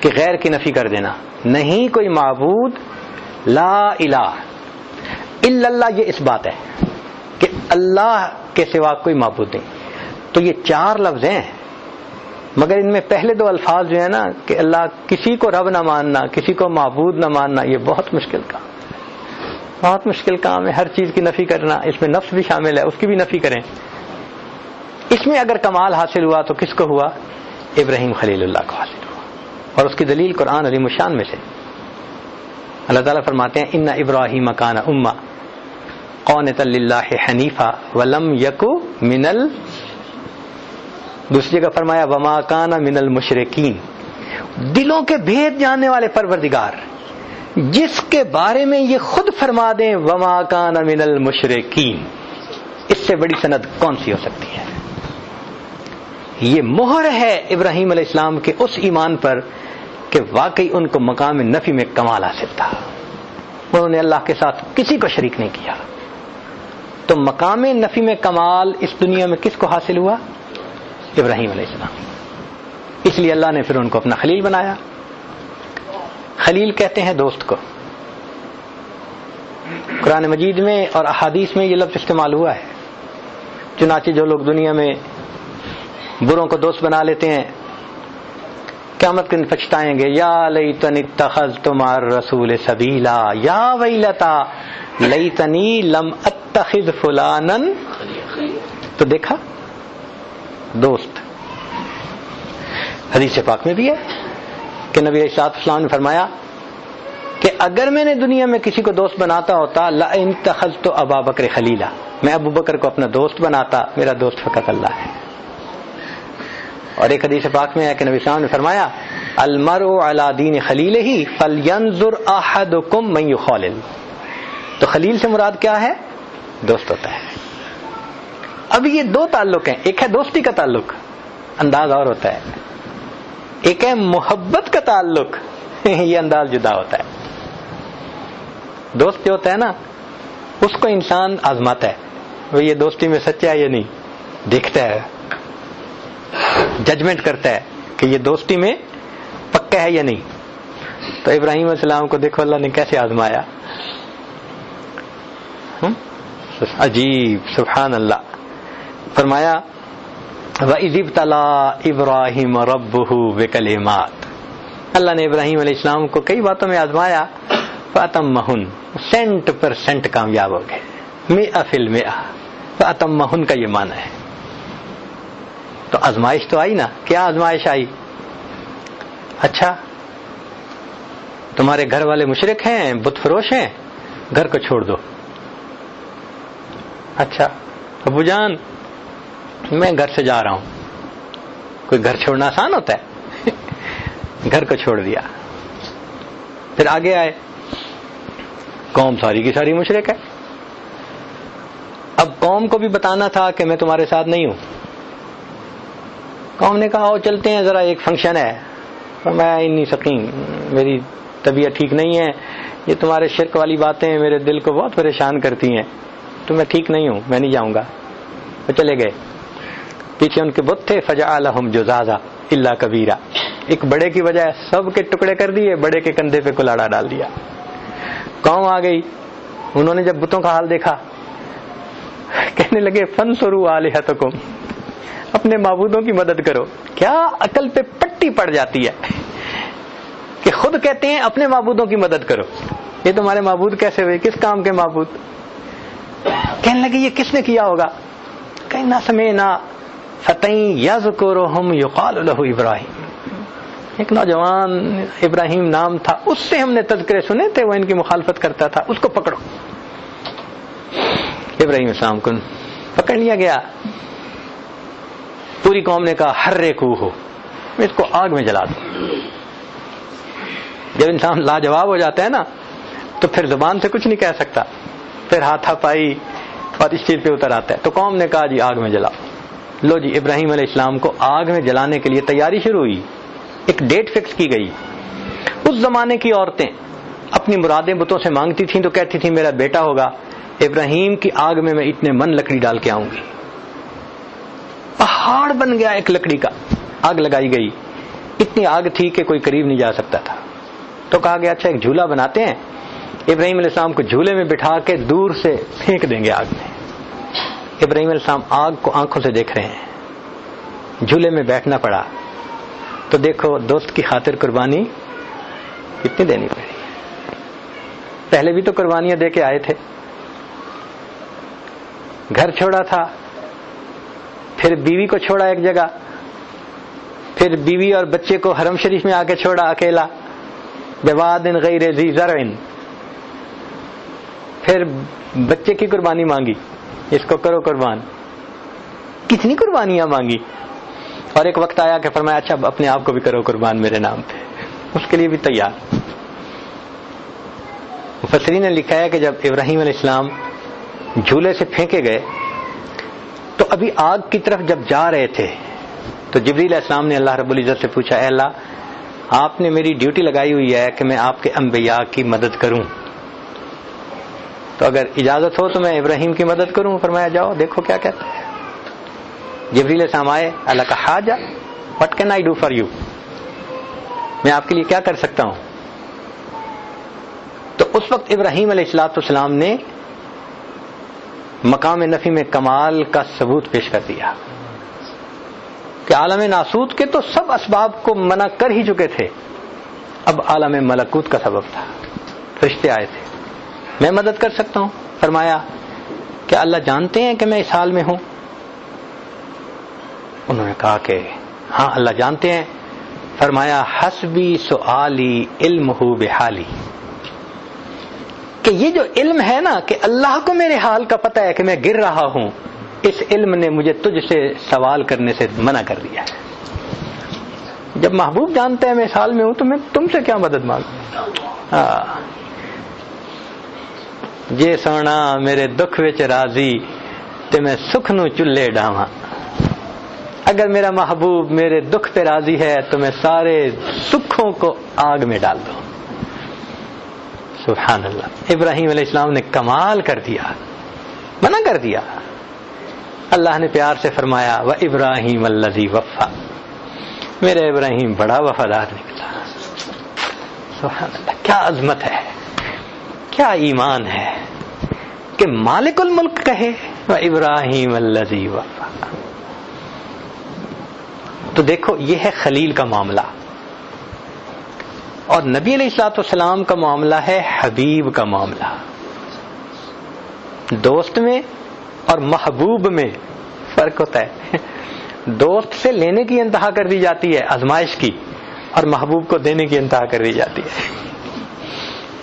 کہ غیر کی نفی کر دینا، نہیں کوئی معبود، لا الہ الا اللہ، یہ اس بات ہے کہ اللہ کے سوا کوئی معبود نہیں۔ تو یہ چار لفظ ہیں، مگر ان میں پہلے دو الفاظ جو ہیں نا کہ اللہ کسی کو رب نہ ماننا، کسی کو معبود نہ ماننا، یہ بہت مشکل کام، بہت مشکل کام ہے۔ ہر چیز کی نفی کرنا، اس میں نفس بھی شامل ہے، اس کی بھی نفی کریں۔ اس میں اگر کمال حاصل ہوا تو کس کو ہوا؟ ابراہیم خلیل اللہ کو حاصل ہوا، اور اس کی دلیل قرآن عظیم الشان میں سے اللہ تعالیٰ فرماتے ہیں ان ابراہیم کان امہ قانتا للہ حنیفا ولم یک من دوسری جگہ فرمایا وما کان من المشرکین، دلوں کے بھید جاننے والے پروردگار جس کے بارے میں یہ خود فرما دیں وما کان من المشرکین، اس سے بڑی سند کون سی ہو سکتی ہے؟ یہ مہر ہے ابراہیم علیہ السلام کے اس ایمان پر کہ واقعی ان کو مقام نفی میں کمال حاصل تھا، انہوں نے اللہ کے ساتھ کسی کو شریک نہیں کیا۔ تو مقام نفی میں کمال اس دنیا میں کس کو حاصل ہوا؟ ابراہیم علیہ السلام۔ اس لیے اللہ نے پھر ان کو اپنا خلیل بنایا۔ خلیل کہتے ہیں دوست کو، قرآن مجید میں اور احادیث میں یہ لفظ استعمال ہوا ہے۔ چنانچہ جو لوگ دنیا میں بروں کو دوست بنا لیتے ہیں قیامت کے دن پچھتائیں گے، یا لیتنی اتخذت مع الرسول سبیلا یا ویلتا لیتنی لم اتخذ فلانا، تو دیکھا دوست۔ حدیث پاک میں بھی ہے کہ نبی علیہ السلام نے فرمایا کہ اگر میں نے دنیا میں کسی کو دوست بناتا ہوتا لئن اتخذت ابا بکر خلیلا، میں ابو بکر کو اپنا دوست بناتا، میرا دوست فقط اللہ ہے۔ اور ایک حدیث پاک میں ہے کہ نبی صلی اللہ علیہ وسلم نے فرمایا المرء علی دین خلیلہ فلینظر احدکم من یخالل، تو خلیل سے مراد کیا ہے؟ دوست ہوتا ہے۔ اب یہ دو تعلق ہیں، ایک ہے دوستی کا تعلق، انداز اور ہوتا ہے، ایک ہے محبت کا تعلق، یہ انداز جدا ہوتا ہے۔ دوست جو ہوتا ہے نا اس کو انسان آزماتا ہے، وہ یہ دوستی میں سچا ہے یا نہیں، دیکھتا ہے، ججمنٹ کرتا ہے کہ یہ دوستی میں پکا ہے یا نہیں۔ تو ابراہیم علیہ السلام کو دیکھو اللہ نے کیسے آزمایا، عجیب، سبحان اللہ۔ فرمایا وَإِذِ ابْتَلَىٰ إِبْرَاهِيمَ رَبُّهُ بِكَلِمَاتٍ، اللہ نے ابراہیم علیہ السلام کو کئی باتوں میں آزمایا، فَأَتَمَّهُنَّ 100% کامیاب ہو گئے، 100%۔ فَأَتَمَّهُنَّ کا یہ معنی ہے۔ تو آزمائش تو آئی نا، کیا آزمائش آئی؟ اچھا تمہارے گھر والے مشرک ہیں، بت فروش ہیں، گھر کو چھوڑ دو۔ اچھا ابو جان میں گھر سے جا رہا ہوں، کوئی گھر چھوڑنا آسان ہوتا ہے؟ گھر کو چھوڑ دیا۔ پھر آگے آئے، قوم ساری کی ساری مشرک ہے، اب قوم کو بھی بتانا تھا کہ میں تمہارے ساتھ نہیں ہوں۔ قوم نے کہا آؤ چلتے ہیں، ذرا ایک فنکشن ہے، میں انی سقیم، میری طبیعت ٹھیک نہیں ہے، یہ تمہارے شرک والی باتیں میرے دل کو بہت پریشان کرتی ہیں، تو میں ٹھیک نہیں ہوں، میں نہیں جاؤں گا۔ وہ چلے گئے، پیچھے ان کے بت تھے، فجعلہم جزازا الا کبیرا، ایک بڑے کی بجائے سب کے ٹکڑے کر دیے، بڑے کے کندھے پہ کلاڑا ڈال دیا۔ قوم آ گئی، انہوں نے جب بتوں کا حال دیکھا کہنے لگے فانصروا آلہتکم، اپنے معبودوں کی مدد کرو۔ کیا عقل پہ پٹی پڑ جاتی ہے کہ خود کہتے ہیں اپنے معبودوں کی مدد کرو، یہ تمہارے معبود کیسے ہوئے، کس کام کے معبود؟ کہنے لگے یہ کس نے کیا ہوگا؟ کہنا سمعنا فتى يذكرهم يقال له ابراہیم، ایک نوجوان ابراہیم نام تھا، اس سے ہم نے تذکرے سنے تھے، وہ ان کی مخالفت کرتا تھا، اس کو پکڑو۔ ابراہیم السلام کو پکڑ لیا گیا، پوری قوم نے کہا حرقوہ ہو، اس کو آگ میں جلا دو۔ جب انسان لاجواب ہو جاتا ہے نا تو پھر زبان سے کچھ نہیں کہہ سکتا، پھر ہاتھا پائی اور اس چیز پہ اتر آتا ہے۔ تو قوم نے کہا جی آگ میں جلاؤ۔ لو جی، ابراہیم علیہ السلام کو آگ میں جلانے کے لیے تیاری شروع ہوئی، ایک ڈیٹ فکس کی گئی۔ اس زمانے کی عورتیں اپنی مرادیں بتوں سے مانگتی تھیں تو کہتی تھیں میرا بیٹا ہوگا، ابراہیم کی آگ میں اتنے من لکڑی ڈال کے آؤں گی۔ پہاڑ بن گیا ایک لکڑی کا، آگ لگائی گئی، اتنی آگ تھی کہ کوئی قریب نہیں جا سکتا تھا۔ تو کہا گیا اچھا ایک جھولا بناتے ہیں، ابراہیم علیہ السلام کو جھولے میں بٹھا کے دور سے پھینک دیں گے آگ میں۔ ابراہیم علیہ السلام آگ کو آنکھوں سے دیکھ رہے ہیں، جھولے میں بیٹھنا پڑا۔ تو دیکھو دوست کی خاطر قربانی کتنی دینی پڑی۔ پہلے بھی تو قربانیاں دے کے آئے تھے، گھر چھوڑا تھا، پھر بیوی کو چھوڑا ایک جگہ، پھر بیوی اور بچے کو حرم شریف میں آ کے چھوڑا اکیلا، بواد غیر ذی زرع، پھر بچے کی قربانی مانگی، اس کو کرو قربان، کتنی قربانیاں مانگی۔ اور ایک وقت آیا کہ فرمایا اچھا اپنے آپ کو بھی کرو قربان میرے نام پہ، اس کے لیے بھی تیار۔ مفسرین نے لکھا ہے کہ جب ابراہیم علیہ السلام جھولے سے پھینکے گئے تو ابھی آگ کی طرف جب جا رہے تھے تو جبریل علیہ السلام نے اللہ رب العزت سے پوچھا، اے اللہ آپ نے میری ڈیوٹی لگائی ہوئی ہے کہ میں آپ کے انبیاء کی مدد کروں، تو اگر اجازت ہو تو میں ابراہیم کی مدد کروں۔ فرمایا جاؤ دیکھو کیا کہتا ہے۔ جبریل علیہ السلام آئے، اللہ کا حاجہ what can I do for you، میں آپ کے لیے کیا کر سکتا ہوں۔ تو اس وقت ابراہیم علیہ السلام نے مقام نفی میں کمال کا ثبوت پیش کر دیا کہ عالم ناسوت کے تو سب اسباب کو منع کر ہی چکے تھے، اب عالم ملکوت کا سبب تھا، فرشتے آئے تھے، میں مدد کر سکتا ہوں۔ فرمایا کہ اللہ جانتے ہیں کہ میں اس حال میں ہوں؟ انہوں نے کہا کہ ہاں اللہ جانتے ہیں۔ فرمایا حسبی سؤالی علمہ بحالی، کہ یہ جو علم ہے نا کہ اللہ کو میرے حال کا پتہ ہے کہ میں گر رہا ہوں، اس علم نے مجھے تجھ سے سوال کرنے سے منع کر دیا ہے۔ جب محبوب جانتا ہے میں اس حال میں ہوں تو میں تم سے کیا مدد مانگوں۔ جے سونا میرے دکھ وچ راضی تے میں سکھ نو چلے ڈاواں، اگر میرا محبوب میرے دکھ پہ راضی ہے تو میں سارے سکھوں کو آگ میں ڈال دوں۔ سبحان اللہ، ابراہیم علیہ السلام نے کمال کر دیا، منع کر دیا۔ اللہ نے پیار سے فرمایا وَإِبْرَاهِيمَ الَّذِي وَفَّى، میرے ابراہیم بڑا وفادار نکلا۔ سبحان اللہ، کیا عظمت ہے، کیا ایمان ہے کہ مالک الملک کہے وَإِبْرَاهِيمَ الَّذِي وَفَّى۔ تو دیکھو یہ ہے خلیل کا معاملہ، اور نبی علیہ الصلوۃ والسلام کا معاملہ ہے حبیب کا معاملہ۔ دوست میں اور محبوب میں فرق ہوتا ہے۔ دوست سے لینے کی انتہا کر دی جاتی ہے آزمائش کی، اور محبوب کو دینے کی انتہا کر دی جاتی ہے۔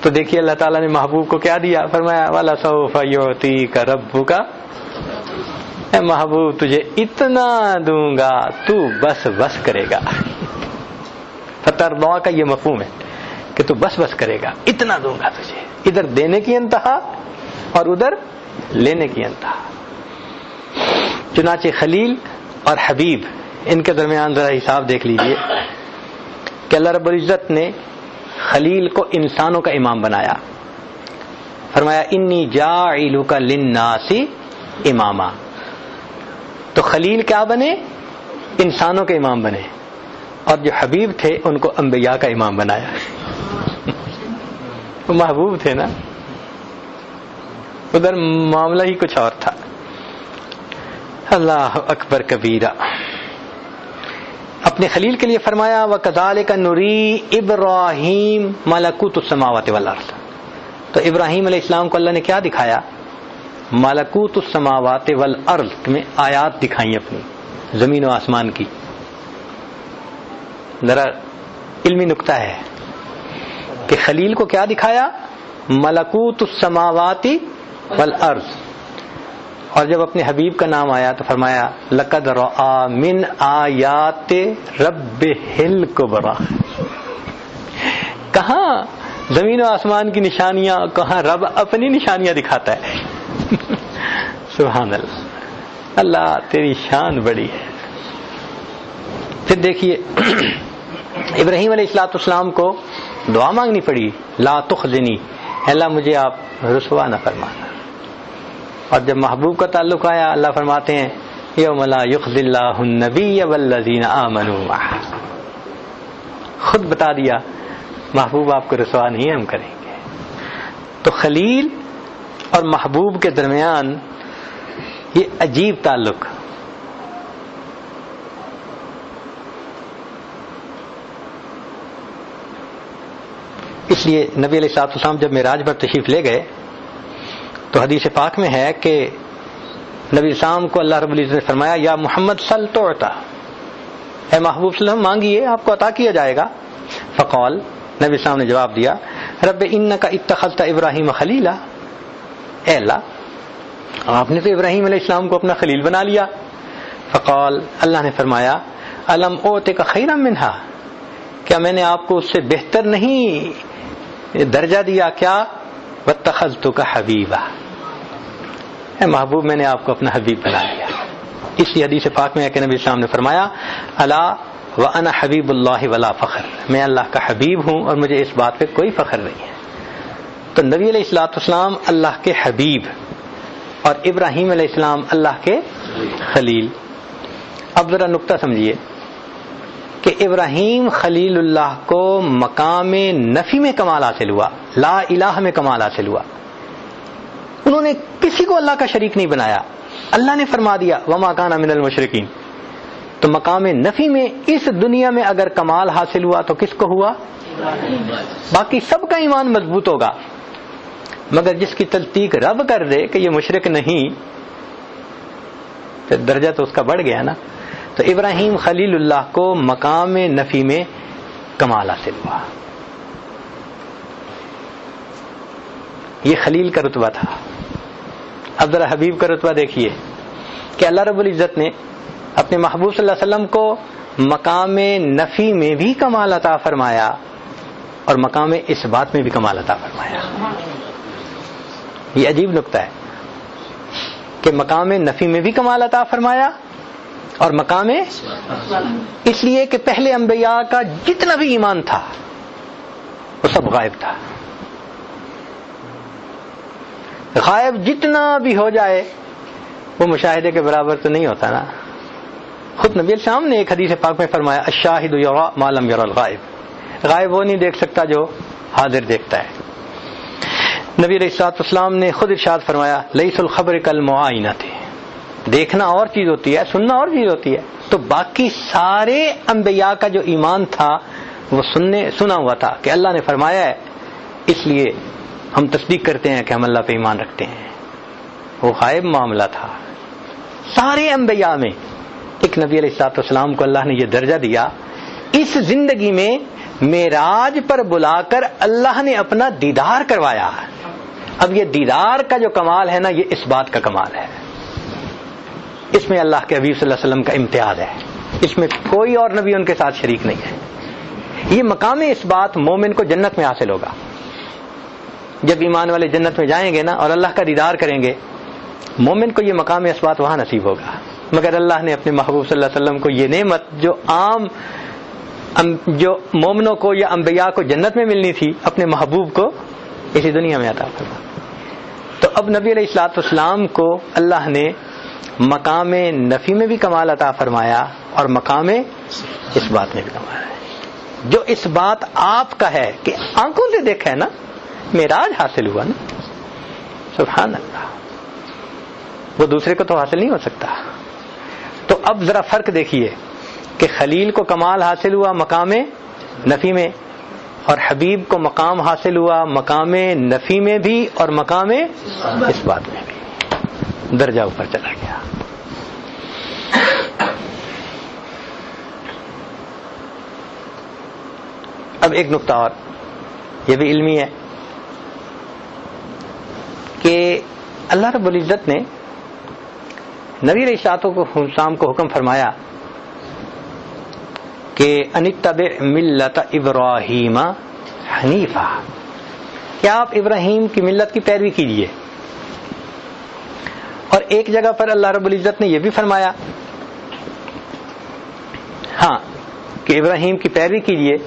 تو دیکھیے اللہ تعالیٰ نے محبوب کو کیا دیا، فرمایا وَلَسَوْفَ يُعْطِيكَ رَبُّكَ، اے محبوب تجھے اتنا دوں گا تو بس بس کرے گا۔ فترضیٰ کا یہ مفہوم ہے کہ تو بس بس کرے گا، اتنا دوں گا تجھے، ادھر دینے کی انتہا اور ادھر لینے کی انتہا۔ چنانچہ خلیل اور حبیب ان کے درمیان ذرا حساب دیکھ لیجئے کہ اللہ رب العزت نے خلیل کو انسانوں کا امام بنایا۔ فرمایا انی جاعلک للناس اماما، تو خلیل کیا بنے، انسانوں کے امام بنے، اور جو حبیب تھے ان کو انبیاء کا امام بنایا۔ وہ محبوب تھے نا، ادھر معاملہ ہی کچھ اور تھا۔ اللہ اکبر کبیرہ۔ اپنے خلیل کے لیے فرمایا وَكَذَلِكَ نُرِي إِبْرَاهِيمَ مَلَكُوتُ السَّمَاوَاتِ وَالْأَرْضِ، تو ابراہیم علیہ السلام کو اللہ نے کیا دکھایا، ملکوت السماوات والارض میں آیات دکھائیں اپنی، زمین و آسمان کی۔ ذرا علمی نکتہ ہے کہ خلیل کو کیا دکھایا؟ ملکوت السماوات والارض، اور جب اپنے حبیب کا نام آیا تو فرمایا لقد رأى من آیات ربہ الکبریٰ۔ کہاں زمین و آسمان کی نشانیاں، کہاں رب اپنی نشانیاں دکھاتا ہے۔ سبحان اللہ، اللہ تیری شان بڑی ہے۔ پھر دیکھیے ابراہیم علیہ السلام کو دعا مانگنی پڑی، لا تخزنی، اللہ مجھے آپ رسوا نہ فرمانا۔ اور جب محبوب کا تعلق آیا اللہ فرماتے ہیں یوم لا یخزی اللہ النبی والذین آمنوا معہ، خود بتا دیا محبوب آپ کو رسوا نہیں ہم کریں گے۔ تو خلیل اور محبوب کے درمیان یہ عجیب تعلق، اس لیے نبی علیہ الصلوۃ والسلام جب معراج پر تشریف لے گئے تو حدیث پاک میں ہے کہ نبی السلام کو اللہ رب العزت نے فرمایا یا محمد صل تعطیٰ، اے محبوب صلی اللہ علیہ وسلم مانگیے آپ کو عطا کیا جائے گا۔ فقال، نبی السلام نے جواب دیا رب انک اتخذت ابراہیم خلیلا، اے اللہ آپ نے تو ابراہیم علیہ السلام کو اپنا خلیل بنا لیا۔ فقال، اللہ نے فرمایا الم اوتک خیرا منہا، کیا میں نے آپ کو اس سے بہتر نہیں درجہ دیا؟ کیا؟ واتخذتک حبیبا، اے محبوب میں نے آپ کو اپنا حبیب بنا لیا۔ اسی حدیث پاک میں ہے کہ نبی السلام نے فرمایا الا وانا حبیب اللہ ولا فخر، میں اللہ کا حبیب ہوں اور مجھے اس بات پہ کوئی فخر نہیں ہے۔ تو نبی علیہ الصلوۃ والسلام اللہ کے حبیب اور ابراہیم علیہ السلام اللہ کے خلیل۔ اب ذرا نقطہ سمجھیے کہ ابراہیم خلیل اللہ کو مقام نفی میں کمال حاصل ہوا، لا الہ میں کمال حاصل ہوا۔ انہوں نے کسی کو اللہ کا شریک نہیں بنایا، اللہ نے فرما دیا وما کان من المشرکین۔ تو مقام نفی میں اس دنیا میں اگر کمال حاصل ہوا تو کس کو ہوا؟ باقی سب کا ایمان مضبوط ہوگا، مگر جس کی تصدیق رب کر دے کہ یہ مشرک نہیں، پھر درجہ تو اس کا بڑھ گیا نا۔ تو ابراہیم خلیل اللہ کو مقام نفی میں کمال حاصل ہوا، یہ خلیل کا رتبہ تھا۔ اب ذرا حبیب کا رتبہ دیکھیے کہ اللہ رب العزت نے اپنے محبوب صلی اللہ علیہ وسلم کو مقام نفی میں بھی کمال عطا فرمایا اور مقام اثبات میں بھی کمال عطا فرمایا۔ یہ عجیب نقطہ ہے کہ مقام نفی میں بھی کمال عطا فرمایا اور مقام، اس لیے کہ پہلے انبیاء کا جتنا بھی ایمان تھا وہ سب غائب تھا۔ غائب جتنا بھی ہو جائے وہ مشاہدے کے برابر تو نہیں ہوتا نا۔ خود نبی السلام نے ایک حدیث پاک میں فرمایا الشاہد یری ما لم یری الغائب، غائب وہ نہیں دیکھ سکتا جو حاضر دیکھتا ہے۔ نبی علیہ الصلوۃ والسلام نے خود ارشاد فرمایا لیس الخبر کالمعائنۃ، دیکھنا اور چیز ہوتی ہے، سننا اور چیز ہوتی ہے۔ تو باقی سارے انبیاء کا جو ایمان تھا وہ سنا ہوا تھا کہ اللہ نے فرمایا ہے، اس لیے ہم تصدیق کرتے ہیں کہ ہم اللہ پہ ایمان رکھتے ہیں۔ وہ غائب معاملہ تھا۔ سارے انبیاء میں ایک نبی علیہ الصلوۃ والسلام کو اللہ نے یہ درجہ دیا، اس زندگی میں معراج پر بلا کر اللہ نے اپنا دیدار کروایا۔ اب یہ دیدار کا جو کمال ہے نا، یہ اس بات کا کمال ہے، اس میں اللہ کے حبیب صلی اللہ علیہ وسلم کا امتیاز ہے، اس میں کوئی اور نبی ان کے ساتھ شریک نہیں ہے۔ یہ مقام اس بات مومن کو جنت میں حاصل ہوگا۔ جب ایمان والے جنت میں جائیں گے نا اور اللہ کا دیدار کریں گے، مومن کو یہ مقام اس بات وہاں نصیب ہوگا۔ مگر اللہ نے اپنے محبوب صلی اللہ علیہ وسلم کو یہ نعمت جو مومنوں کو یا انبیاء کو جنت میں ملنی تھی، اپنے محبوب کو اسی دنیا میں عطا فرما۔ تو اب نبی علیہ الصلوۃ والسلام کو اللہ نے مقام نفی میں بھی کمال عطا فرمایا اور مقام اس بات میں بھی کمال ہے۔ جو اس بات آپ کا ہے کہ آنکھوں سے دیکھا ہے نا، معراج حاصل ہوا نا، سبحان اللہ، وہ دوسرے کو تو حاصل نہیں ہو سکتا۔ تو اب ذرا فرق دیکھیے کہ خلیل کو کمال حاصل ہوا مقام نفی میں، اور حبیب کو مقام حاصل ہوا مقام نفی میں بھی اور مقام اس بات میں بھی، درجہ اوپر چلا گیا۔ اب ایک نقطہ اور، یہ بھی علمی ہے، کہ اللہ رب العزت نے نبی علیہ السلام کو حکم فرمایا کہ ان اتبع ملت ابراہیم حنیفا، کہ آپ ابراہیم کی ملت کی پیروی کیجیے. اور ایک جگہ پر اللہ رب العزت نے یہ بھی فرمایا ہاں کہ ابراہیم کی پیروی کیجیے.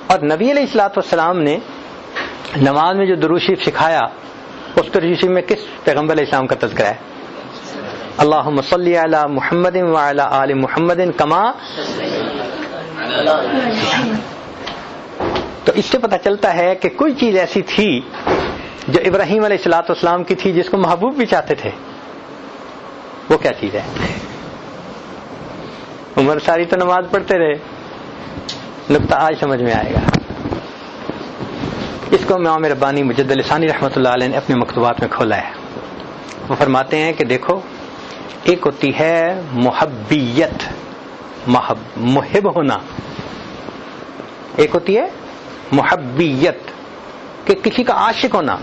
اور نبی علیہ الصلوۃ والسلام نے نماز میں جو درود شریف سکھایا، اس درود شریف میں کس پیغمبر علیہ السلام کا تذکرہ ہے؟ اللہم صلی علی محمد وعلی آل محمد کما. تو اس سے پتہ چلتا ہے کہ کوئی چیز ایسی تھی جو ابراہیم علیہ الصلوۃ والسلام کی تھی، جس کو محبوب بھی چاہتے تھے. وہ کیا چیز ہے؟ عمر ساری تو نماز پڑھتے رہے. نقطہ آج سمجھ میں آئے گا. اس کو امام ربانی مجد لسانی رحمۃ اللہ علیہ نے اپنے مکتوبات میں کھولا ہے. وہ فرماتے ہیں کہ دیکھو، ایک ہوتی ہے محبیت، محب ہونا. ایک ہوتی ہے محبیت، کہ کسی کا عاشق ہونا.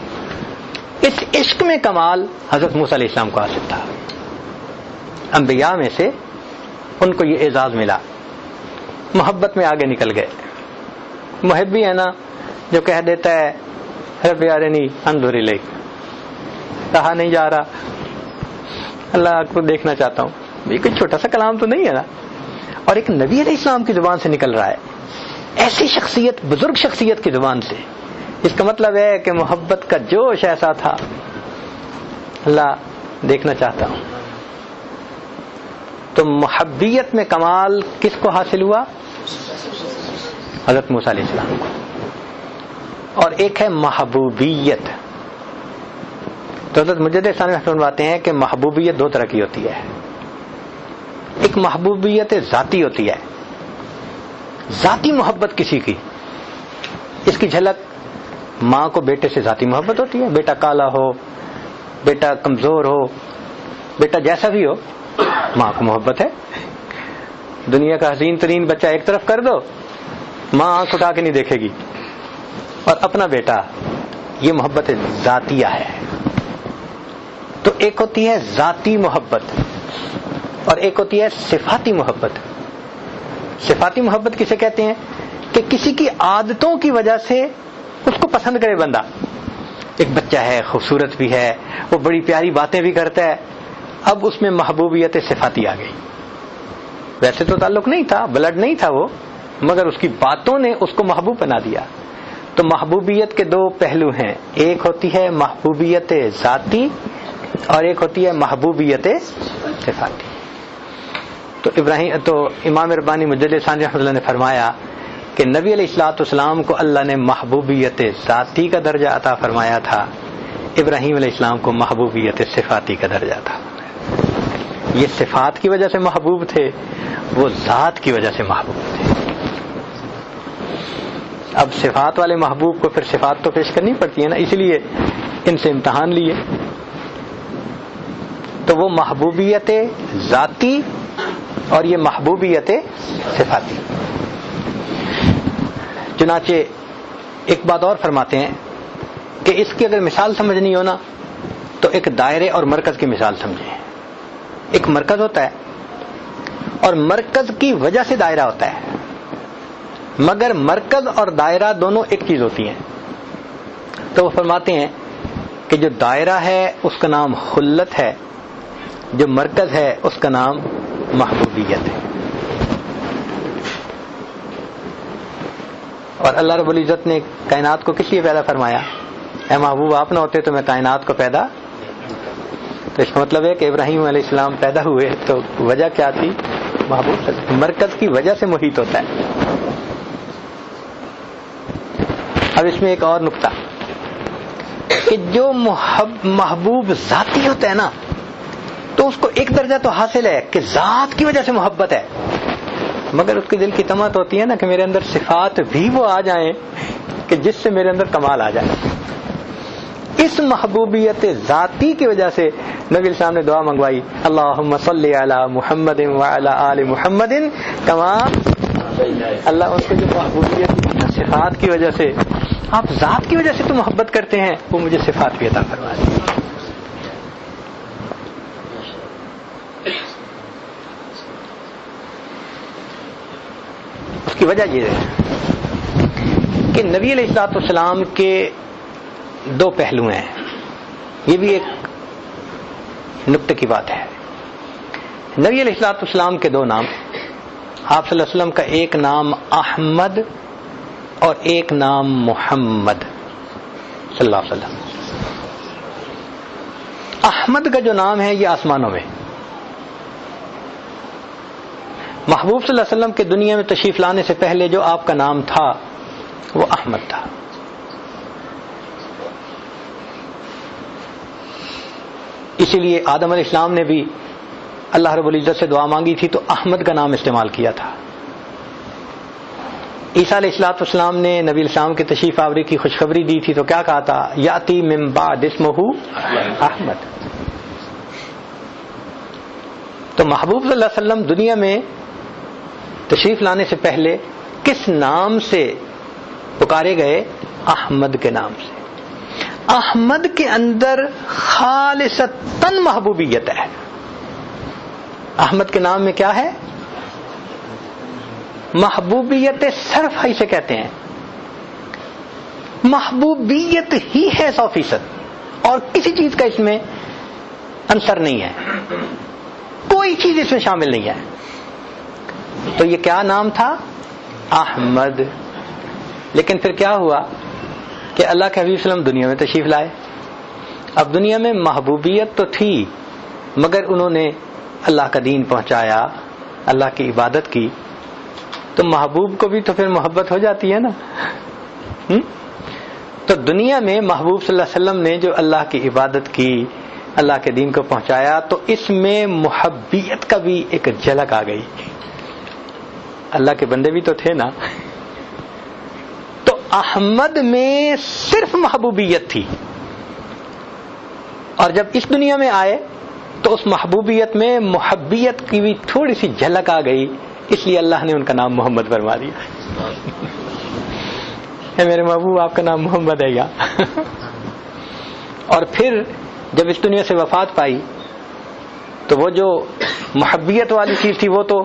اس عشق میں کمال حضرت موسیٰ علیہ السلام کو حاصل تھا. انبیاء میں سے ان کو یہ اعزاز ملا، محبت میں آگے نکل گئے. محبی ہے نا جو کہہ دیتا ہے رب ارنی انظر الیک، کہا نہیں جا رہا، اللہ کو دیکھنا چاہتا ہوں. یہ کوئی چھوٹا سا کلام تو نہیں ہے نا، اور ایک نبی علیہ السلام کی زبان سے نکل رہا ہے، ایسی شخصیت، بزرگ شخصیت کی زبان سے. اس کا مطلب ہے کہ محبت کا جوش ایسا تھا، اللہ دیکھنا چاہتا ہوں. تو محبیت میں کمال کس کو حاصل ہوا؟ حضرت موسیٰ علیہ السلام کو. اور ایک ہے محبوبیت. تو حضرت مجد ثانوی فرماتے ہیں کہ محبوبیت دو طرح کی ہوتی ہے. ایک محبوبیت ذاتی ہوتی ہے، ذاتی محبت کسی کی. اس کی جھلک ماں کو بیٹے سے ذاتی محبت ہوتی ہے. بیٹا کالا ہو، بیٹا کمزور ہو، بیٹا جیسا بھی ہو، ماں کو محبت ہے. دنیا کا حسین ترین بچہ ایک طرف کر دو، ماں آنکھ اٹھا کے نہیں دیکھے گی. اور اپنا بیٹا، یہ محبت ذاتیہ ہے. تو ایک ہوتی ہے ذاتی محبت اور ایک ہوتی ہے صفاتی محبت. صفاتی محبت کسے کہتے ہیں؟ کہ کسی کی عادتوں کی وجہ سے اس کو پسند کرے بندہ. ایک بچہ ہے، خوبصورت بھی ہے، وہ بڑی پیاری باتیں بھی کرتا ہے، اب اس میں محبوبیت صفاتی آ گئی. ویسے تو تعلق نہیں تھا، بلڈ نہیں تھا وہ، مگر اس کی باتوں نے اس کو محبوب بنا دیا. تو محبوبیت کے دو پہلو ہیں، ایک ہوتی ہے محبوبیت ذاتی اور ایک ہوتی ہے محبوبیت صفاتی. تو امام ربانی مجد ثانی رحمۃ اللہ نے فرمایا کہ نبی علیہ الصلوۃ والسلام کو اللہ نے محبوبیت ذاتی کا درجہ عطا فرمایا تھا، ابراہیم علیہ السلام کو محبوبیت صفاتی کا درجہ تھا. یہ صفات کی وجہ سے محبوب تھے، وہ ذات کی وجہ سے محبوب تھے. اب صفات والے محبوب کو پھر صفات تو پیش کرنی پڑتی ہے نا، اس لیے ان سے امتحان لیے. تو وہ محبوبیت ذاتی اور یہ محبوبیت صفاتی. چنانچہ ایک بات اور فرماتے ہیں کہ اس کی اگر مثال سمجھنی ہو نا تو ایک دائرے اور مرکز کی مثال سمجھیں. ایک مرکز ہوتا ہے اور مرکز کی وجہ سے دائرہ ہوتا ہے، مگر مرکز اور دائرہ دونوں ایک چیز ہوتی ہیں. تو وہ فرماتے ہیں کہ جو دائرہ ہے اس کا نام خلت ہے، جو مرکز ہے اس کا نام محبوبیت ہے. اور اللہ رب العزت نے کائنات کو کس لیے پیدا فرمایا؟ اے محبوب آپ نہ ہوتے تو میں کائنات کو پیدا. تو اس کا مطلب ہے کہ ابراہیم علیہ السلام پیدا ہوئے تو وجہ کیا تھی؟ محبوب. مرکز کی وجہ سے محیط ہوتا ہے. اب اس میں ایک اور نقطہ کہ جو محبوب ذاتی ہوتا ہے نا تو اس کو ایک درجہ تو حاصل ہے کہ ذات کی وجہ سے محبت ہے، مگر اس کے دل کی تمت ہوتی ہے نا کہ میرے اندر صفات بھی وہ آ جائیں کہ جس سے میرے اندر کمال آ جائے. اس محبوبیت ذاتی کی وجہ سے نبی السلام نے دعا منگوائی، اللہم صلی علی محمد وعلی آل محمد کما اللہ ان کو جو محبوبیت کی صفات کی وجہ سے، آپ ذات کی وجہ سے تو محبت کرتے ہیں، وہ مجھے صفات بھی عطا فرما دیں۔ اس کی وجہ یہ ہے کہ نبی علیہ الصلوۃ والسلام کے دو پہلو ہیں، یہ بھی ایک نقطے کی بات ہے۔ نبی علیہ الصلوۃ والسلام کے دو نام، آپ صلی اللہ علیہ وسلم کا ایک نام احمد اور ایک نام محمد صلی اللہ علیہ وسلم۔ احمد کا جو نام ہے یہ آسمانوں میں، محبوب صلی اللہ علیہ وسلم کے دنیا میں تشریف لانے سے پہلے جو آپ کا نام تھا وہ احمد تھا۔ اسی لیے آدم علیہ السلام نے بھی اللہ رب العزت سے دعا مانگی تھی تو احمد کا نام استعمال کیا تھا۔ عیسیٰ علیہ السلام نے نبی علیہ السلام کی تشریف آوری کی خوشخبری دی تھی تو کیا کہا تھا؟ یاتی من بعد اسمہ احمد۔ تو محبوب صلی اللہ علیہ وسلم دنیا میں تشریف لانے سے پہلے کس نام سے پکارے گئے؟ احمد کے نام سے۔ احمد کے اندر خالصتاً محبوبیت ہے۔ احمد کے نام میں کیا ہے؟ محبوبیت صرف ہی سے کہتے ہیں، محبوبیت ہی ہے 100%، اور کسی چیز کا اس میں عنصر نہیں ہے، کوئی چیز اس میں شامل نہیں ہے۔ تو یہ کیا نام تھا؟ احمد۔ لیکن پھر کیا ہوا کہ اللہ کے حبیب صلی اللہ علیہ وسلم دنیا میں تشریف لائے۔ اب دنیا میں محبوبیت تو تھی مگر انہوں نے اللہ کا دین پہنچایا، اللہ کی عبادت کی، تو محبوب کو بھی تو پھر محبت ہو جاتی ہے نا۔ تو دنیا میں محبوب صلی اللہ علیہ وسلم نے جو اللہ کی عبادت کی، اللہ کے دین کو پہنچایا، تو اس میں محبیت کا بھی ایک جھلک آ گئی۔ اللہ کے بندے بھی تو تھے نا۔ تو احمد میں صرف محبوبیت تھی، اور جب اس دنیا میں آئے تو اس محبوبیت میں محبیت کی بھی تھوڑی سی جھلک آ گئی، اس لیے اللہ نے ان کا نام محمد فرما دیا۔ اے میرے محبوب آپ کا نام محمد ہے یا؟ اور پھر جب اس دنیا سے وفات پائی تو وہ جو محبیت والی چیز تھی وہ تو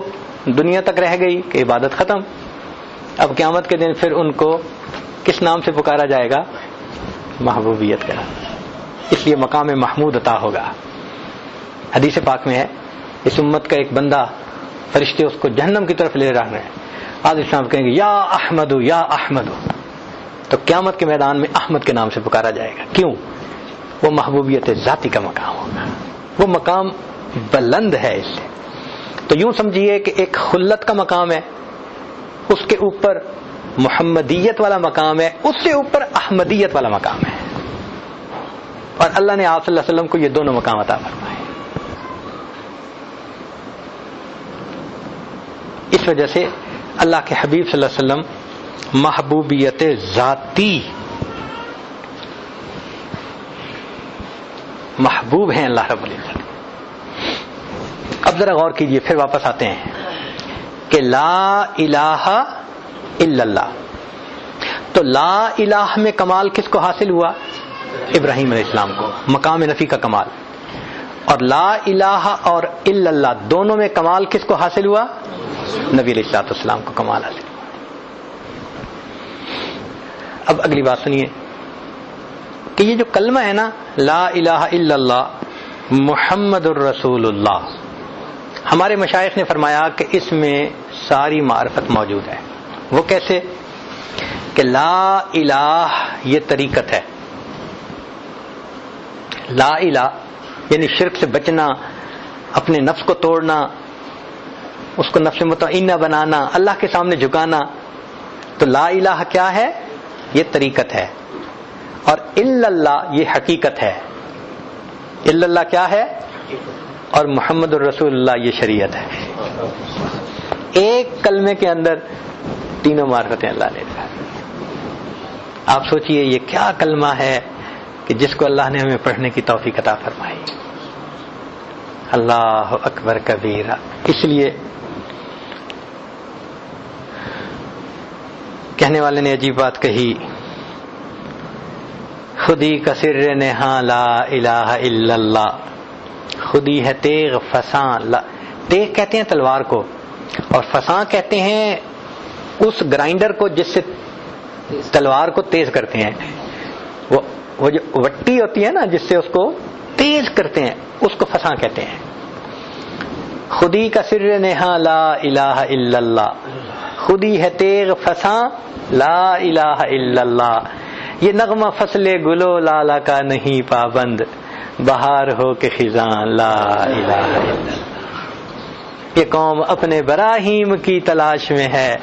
دنیا تک رہ گئی کہ عبادت ختم۔ اب قیامت کے دن پھر ان کو کس نام سے پکارا جائے گا؟ محبوبیت کا۔ اس لیے مقام محمود عطا ہوگا۔ حدیث پاک میں ہے اس امت کا ایک بندہ، فرشتے اس کو جہنم کی طرف لے رہے ہیں، آج اسلام کہیں گے یا احمد یا احمد، تو قیامت کے میدان میں احمد کے نام سے پکارا جائے گا۔ کیوں؟ وہ محبوبیت ذاتی کا مقام ہوگا، وہ مقام بلند ہے۔ اس سے تو یوں سمجھیے کہ ایک خلت کا مقام ہے، اس کے اوپر محمدیت والا مقام ہے، اس سے اوپر احمدیت والا مقام ہے، اور اللہ نے آپ صلی اللہ علیہ وسلم کو یہ دونوں مقام عطا فرمائے۔ اس وجہ سے اللہ کے حبیب صلی اللہ علیہ وسلم محبوبیت ذاتی محبوب ہیں اللہ رب العزت۔ اب ذرا غور کیجئے، پھر واپس آتے ہیں کہ لا الہ الا اللہ۔ تو لا الہ میں کمال کس کو حاصل ہوا؟ ابراہیم علیہ السلام کو، مقام نفی کا کمال۔ اور لا الہ اور الا اللہ دونوں میں کمال کس کو حاصل ہوا؟ نبی علیہ الصلوۃ والسلام کو کمال حاصل ہوا۔ اب اگلی بات سنیے کہ یہ جو کلمہ ہے نا، لا الہ الا اللہ محمد الرسول اللہ، ہمارے مشائخ نے فرمایا کہ اس میں ساری معرفت موجود ہے۔ وہ کیسے؟ کہ لا الہ یہ طریقت ہے، لا الہ یعنی شرک سے بچنا، اپنے نفس کو توڑنا، اس کو نفس مطمئنہ بنانا، اللہ کے سامنے جھکانا۔ تو لا الہ کیا ہے؟ یہ طریقت ہے، اور الا اللہ یہ حقیقت ہے۔ الا اللہ کیا ہے؟ اور محمد الرسول اللہ یہ شریعت ہے۔ ایک کلمے کے اندر تینوں معرفتیں اللہ نے دیا۔ آپ سوچئے یہ کیا کلمہ ہے کہ جس کو اللہ نے ہمیں پڑھنے کی توفیق عطا فرمائی۔ اللہ اکبر کبیرہ۔ اس لیے کہنے والے نے عجیب بات کہی، خودی کا سر نہاں لا الہ الا اللہ، خودی ہے تیغ فساں، تیغ کہتے ہیں تلوار کو، اور فساں کہتے ہیں اس گرائنڈر کو جس سے تلوار کو تیز کرتے ہیں، وہ جو وٹی ہوتی ہے نا جس سے اس کو تیز کرتے ہیں اس کو فساں کہتے ہیں۔ خودی کا سر نہاں لا الہ الا اللہ، خودی ہے تیغ فساں لا الہ الا اللہ، یہ نغمہ فصل گلو لالا کا نہیں پابند، بہار ہو کے خزاں لا الہ الا اللہ۔ یہ قوم اپنے براہیم کی تلاش میں ہے،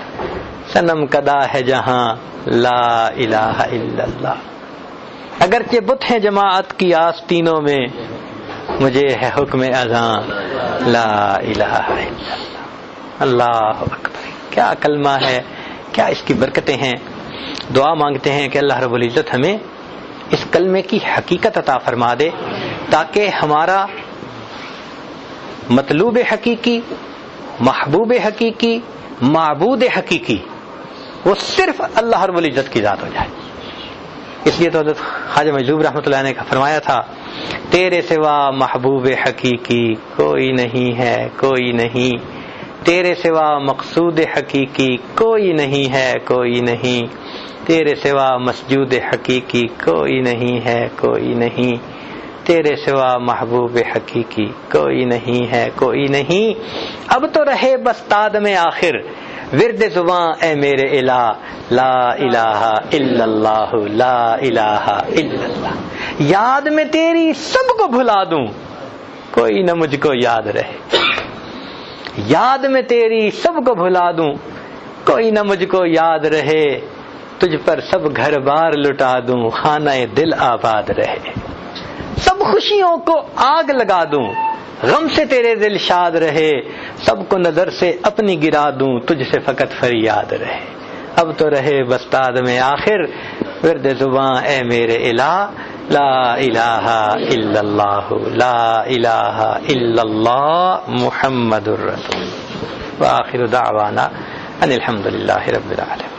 صنم کدا ہے جہاں لا الہ الا اللہ۔ اگرچہ بت ہیں جماعت کی آستینوں میں، مجھے ہے حکم اذاں لا الہ الا اللہ۔ اللہ اکبر، کیا کلمہ ہے، کیا اس کی برکتیں ہیں۔ دعا مانگتے ہیں کہ اللہ رب العزت ہمیں اس کلمے کی حقیقت عطا فرما دے، تاکہ ہمارا مطلوب حقیقی، محبوب حقیقی، معبود حقیقی وہ صرف اللہ رب العزت کی ذات ہو جائے۔ اس لیے تو حضرت خواجہ مجذوب رحمۃ اللہ نے فرمایا تھا، تیرے سوا محبوب حقیقی کوئی نہیں ہے، کوئی نہیں، تیرے سوا مقصود حقیقی کوئی نہیں ہے، کوئی نہیں، تیرے سوا مسجود حقیقی کوئی نہیں ہے، کوئی نہیں، تیرے سوا محبوب حقیقی کوئی نہیں ہے، کوئی نہیں۔ اب تو رہے بس تادم آخر، ورد زباں اے میرے الہ، لا الہ الا اللہ، لا الہ الا اللہ۔ یاد میں تیری سب کو بھلا دوں، کوئی نہ مجھ کو یاد رہے، یاد میں تیری سب کو بھلا دوں، کوئی نہ مجھ کو یاد رہے، تجھ پر سب گھر بار لٹا دوں، خانہ دل آباد رہے، سب خوشیوں کو آگ لگا دوں، غم سے تیرے دل شاد رہے، سب کو نظر سے اپنی گرا دوں، تجھ سے فقط فریاد رہے۔ اب تو رہے بستاد میں آخر، ورد زباں اے میرے الہ، لا الہ الا اللہ، لا الہ الا اللہ محمد الرسول۔ وآخر دعوانا ان الحمد للہ رب العالمین۔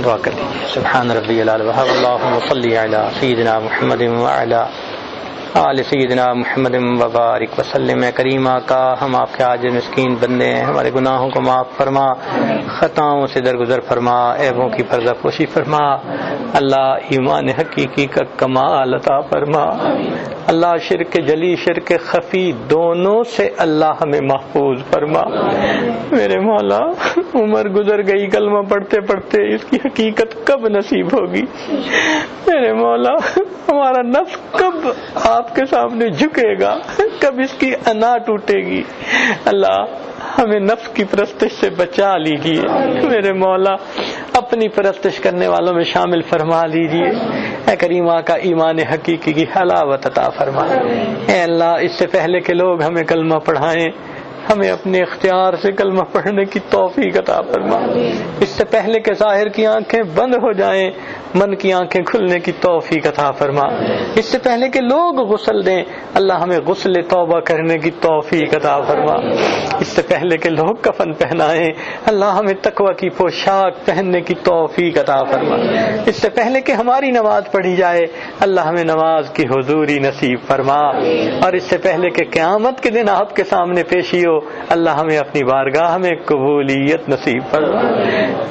دعا کر لیجیے۔ سبحان ربی العلی وحب، اللہم صلی علی سیدنا محمد وعلی آل سیدنا محمد وبارک وسلم۔ کریم آقا، ہم آپ کے عاجز مسکین بندے ہیں، ہمارے گناہوں کو معاف فرما، خطاؤں سے درگزر فرما، عیبوں کی پردہ پوشی فرما، اللہ ایمان حقیقی کا کمال عطا فرما، اللہ شرک جلی شرک خفی دونوں سے اللہ ہمیں محفوظ فرما۔ میرے مولا، عمر گزر گئی کلمہ پڑھتے پڑھتے، اس کی حقیقت کب نصیب ہوگی؟ میرے مولا، ہمارا نفس کب آپ کے سامنے جھکے گا، کب اس کی انا ٹوٹے گی؟ اللہ ہمیں نفس کی پرستش سے بچا لیجیے، میرے مولا اپنی پرستش کرنے والوں میں شامل فرما لیجیے۔ اے کریم آقا، ایمان حقیقی کی حلاوت عطا فرما۔ اے اللہ، اس سے پہلے کہ لوگ ہمیں کلمہ پڑھائیں، ہمیں اپنے اختیار سے کلمہ پڑھنے کی توفیق عطا فرما۔ اس سے پہلے کہ ظاہر کی آنکھیں بند ہو جائیں، من کی آنکھیں کھلنے کی توفیق عطا فرما۔ اس سے پہلے کہ لوگ غسل دیں، اللہ ہمیں غسل توبہ کرنے کی توفیق عطا فرما۔ اس سے پہلے کہ لوگ کفن پہنائیں، اللہ ہمیں تقوی کی پوشاک پہننے کی توفیق عطا فرما۔ اس سے پہلے کہ ہماری نماز پڑھی جائے، اللہ ہمیں نماز کی حضوری نصیب فرما۔ اور اس سے پہلے کہ قیامت کے دن آپ کے سامنے پیشی ہو، اللہ ہمیں اپنی بارگاہ میں قبولیت نصیب فرما۔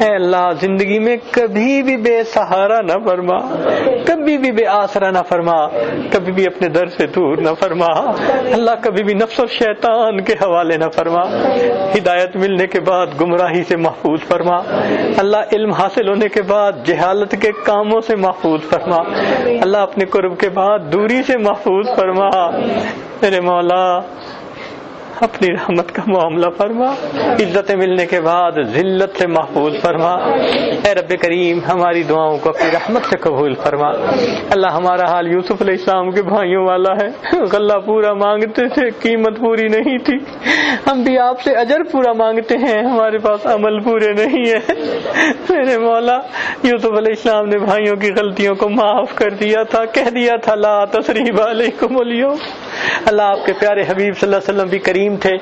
اے اللہ، زندگی میں کبھی بھی بے سہارا نہ فرما، کبھی بھی بے آسرا نہ فرما، کبھی بھی اپنے در سے دور نہ فرما۔ اللہ کبھی بھی نفس و شیطان کے حوالے نہ فرما۔ ہدایت ملنے کے بعد گمراہی سے محفوظ فرما۔ اللہ علم حاصل ہونے کے بعد جہالت کے کاموں سے محفوظ فرما۔ اللہ اپنے قرب کے بعد دوری سے محفوظ فرما۔ میرے مولا، اپنی رحمت کا معاملہ فرما، عزت ملنے کے بعد ذلت سے محفوظ فرما۔ اے رب کریم، ہماری دعاؤں کو اپنی رحمت سے قبول فرما۔ اللہ، ہمارا حال یوسف علیہ السلام کے بھائیوں والا ہے، غلہ پورا مانگتے تھے، قیمت پوری نہیں تھی۔ ہم بھی آپ سے اجر پورا مانگتے ہیں، ہمارے پاس عمل پورے نہیں ہے۔ میرے مولا، یوسف علیہ السلام نے بھائیوں کی غلطیوں کو معاف کر دیا تھا، کہہ دیا تھا لا تثریب علیکم اليوم۔ اللہ، آپ کے پیارے حبیب صلی اللہ علیہ وسلم بھی کریم تھے۔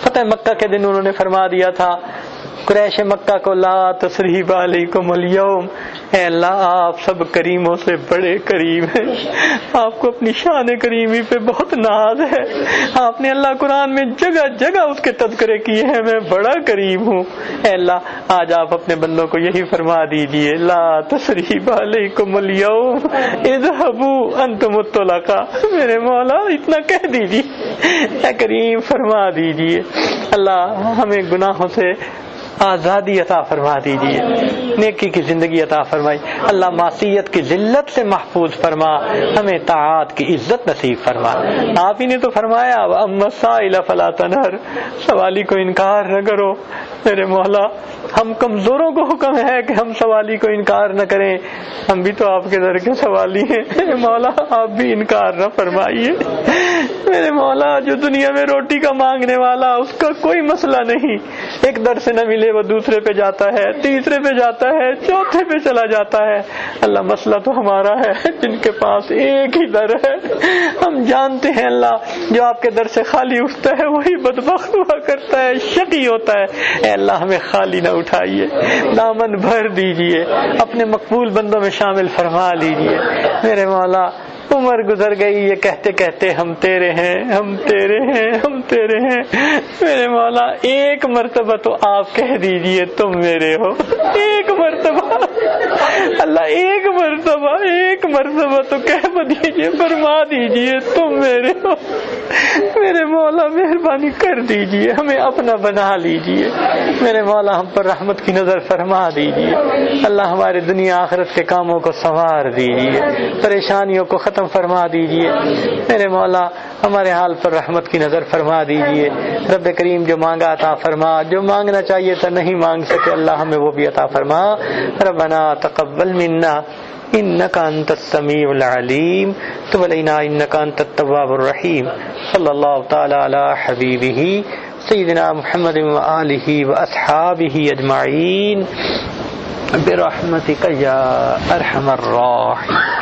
فتح مکہ کے دن انہوں نے فرما دیا تھا قریش مکہ کو لا تثریب علیکم اليوم، اے اللہ آپ سب کریموں سے بڑے کریم ہیں، آپ کو اپنی شان کریمی پہ بہت ناز ہے، آپ نے اللہ قرآن میں جگہ جگہ اس کے تذکرے کیے ہیں، میں بڑا کریم ہوں۔ اے اللہ آج آپ اپنے بندوں کو یہی فرما دیجئے، لا تثریب علیکم اليوم اذهبوا انتم الطلقاء، میرے مولا اتنا کہہ دیجئے، اے کریم فرما دیجئے، اللہ ہمیں گناہوں سے آزادی عطا فرما دیجئے، نیکی کی زندگی عطا فرمائی، اللہ معصیت کی ذلت سے محفوظ فرما، ہمیں طاعات کی عزت نصیب فرما۔ آپ ہی نے تو فرمایا اما السائل فلا تنہر، سوالی کو انکار نہ کرو۔ میرے مولا ہم کمزوروں کو حکم ہے کہ ہم سوالی کو انکار نہ کریں، ہم بھی تو آپ کے در کے سوالی ہیں، میرے مولا آپ بھی انکار نہ فرمائیے۔ میرے مولا جو دنیا میں روٹی کا مانگنے والا اس کا کوئی مسئلہ نہیں، ایک در سے نہ ملے وہ دوسرے پہ جاتا ہے، تیسرے پہ جاتا ہے، چوتھے پہ چلا جاتا ہے۔ اللہ مسئلہ تو ہمارا ہے جن کے پاس ایک ہی در ہے، ہم جانتے ہیں اللہ جو آپ کے در سے خالی اٹھتا ہے وہی بدبخت ہوا کرتا ہے، شقی ہوتا ہے۔ اے اللہ ہمیں خالی نہ اٹھائیے، دامن بھر دیجئے، اپنے مقبول بندوں میں شامل فرما لیجئے۔ میرے مولا عمر گزر گئی یہ کہتے کہتے ہم تیرے ہیں، ہم تیرے ہیں، ہم تیرے ہیں۔ میرے مولا ایک مرتبہ تو آپ کہہ دیجئے تم میرے ہو، ایک مرتبہ اللہ، ایک مرتبہ تو کہہ دیجئے، فرما دیجئے تم میرے ہو۔ میرے مولا مہربانی کر دیجئے، ہمیں اپنا بنا لیجئے۔ میرے مولا ہم پر رحمت کی نظر فرما دیجئے، اللہ ہمارے دنیا آخرت کے کاموں کو سنوار دیجئے، پریشانیوں کو ختم فرما دیجئے۔ میرے مولا ہمارے حال پر رحمت کی نظر فرما دیجئے۔ رب کریم جو مانگا عطا فرما، جو مانگنا چاہیے تھا نہیں مانگ سکے اللہ ہمیں وہ بھی عطا فرما۔ ربنا تقبل منا انك انت السميع العليم تب علينا انك انت التواب الرحيم۔ صلی اللہ تعالی علی حبیبہ سیدنا محمد وآلہ واصحابہ اجمعین برحمتک یا ارحم الراحمین۔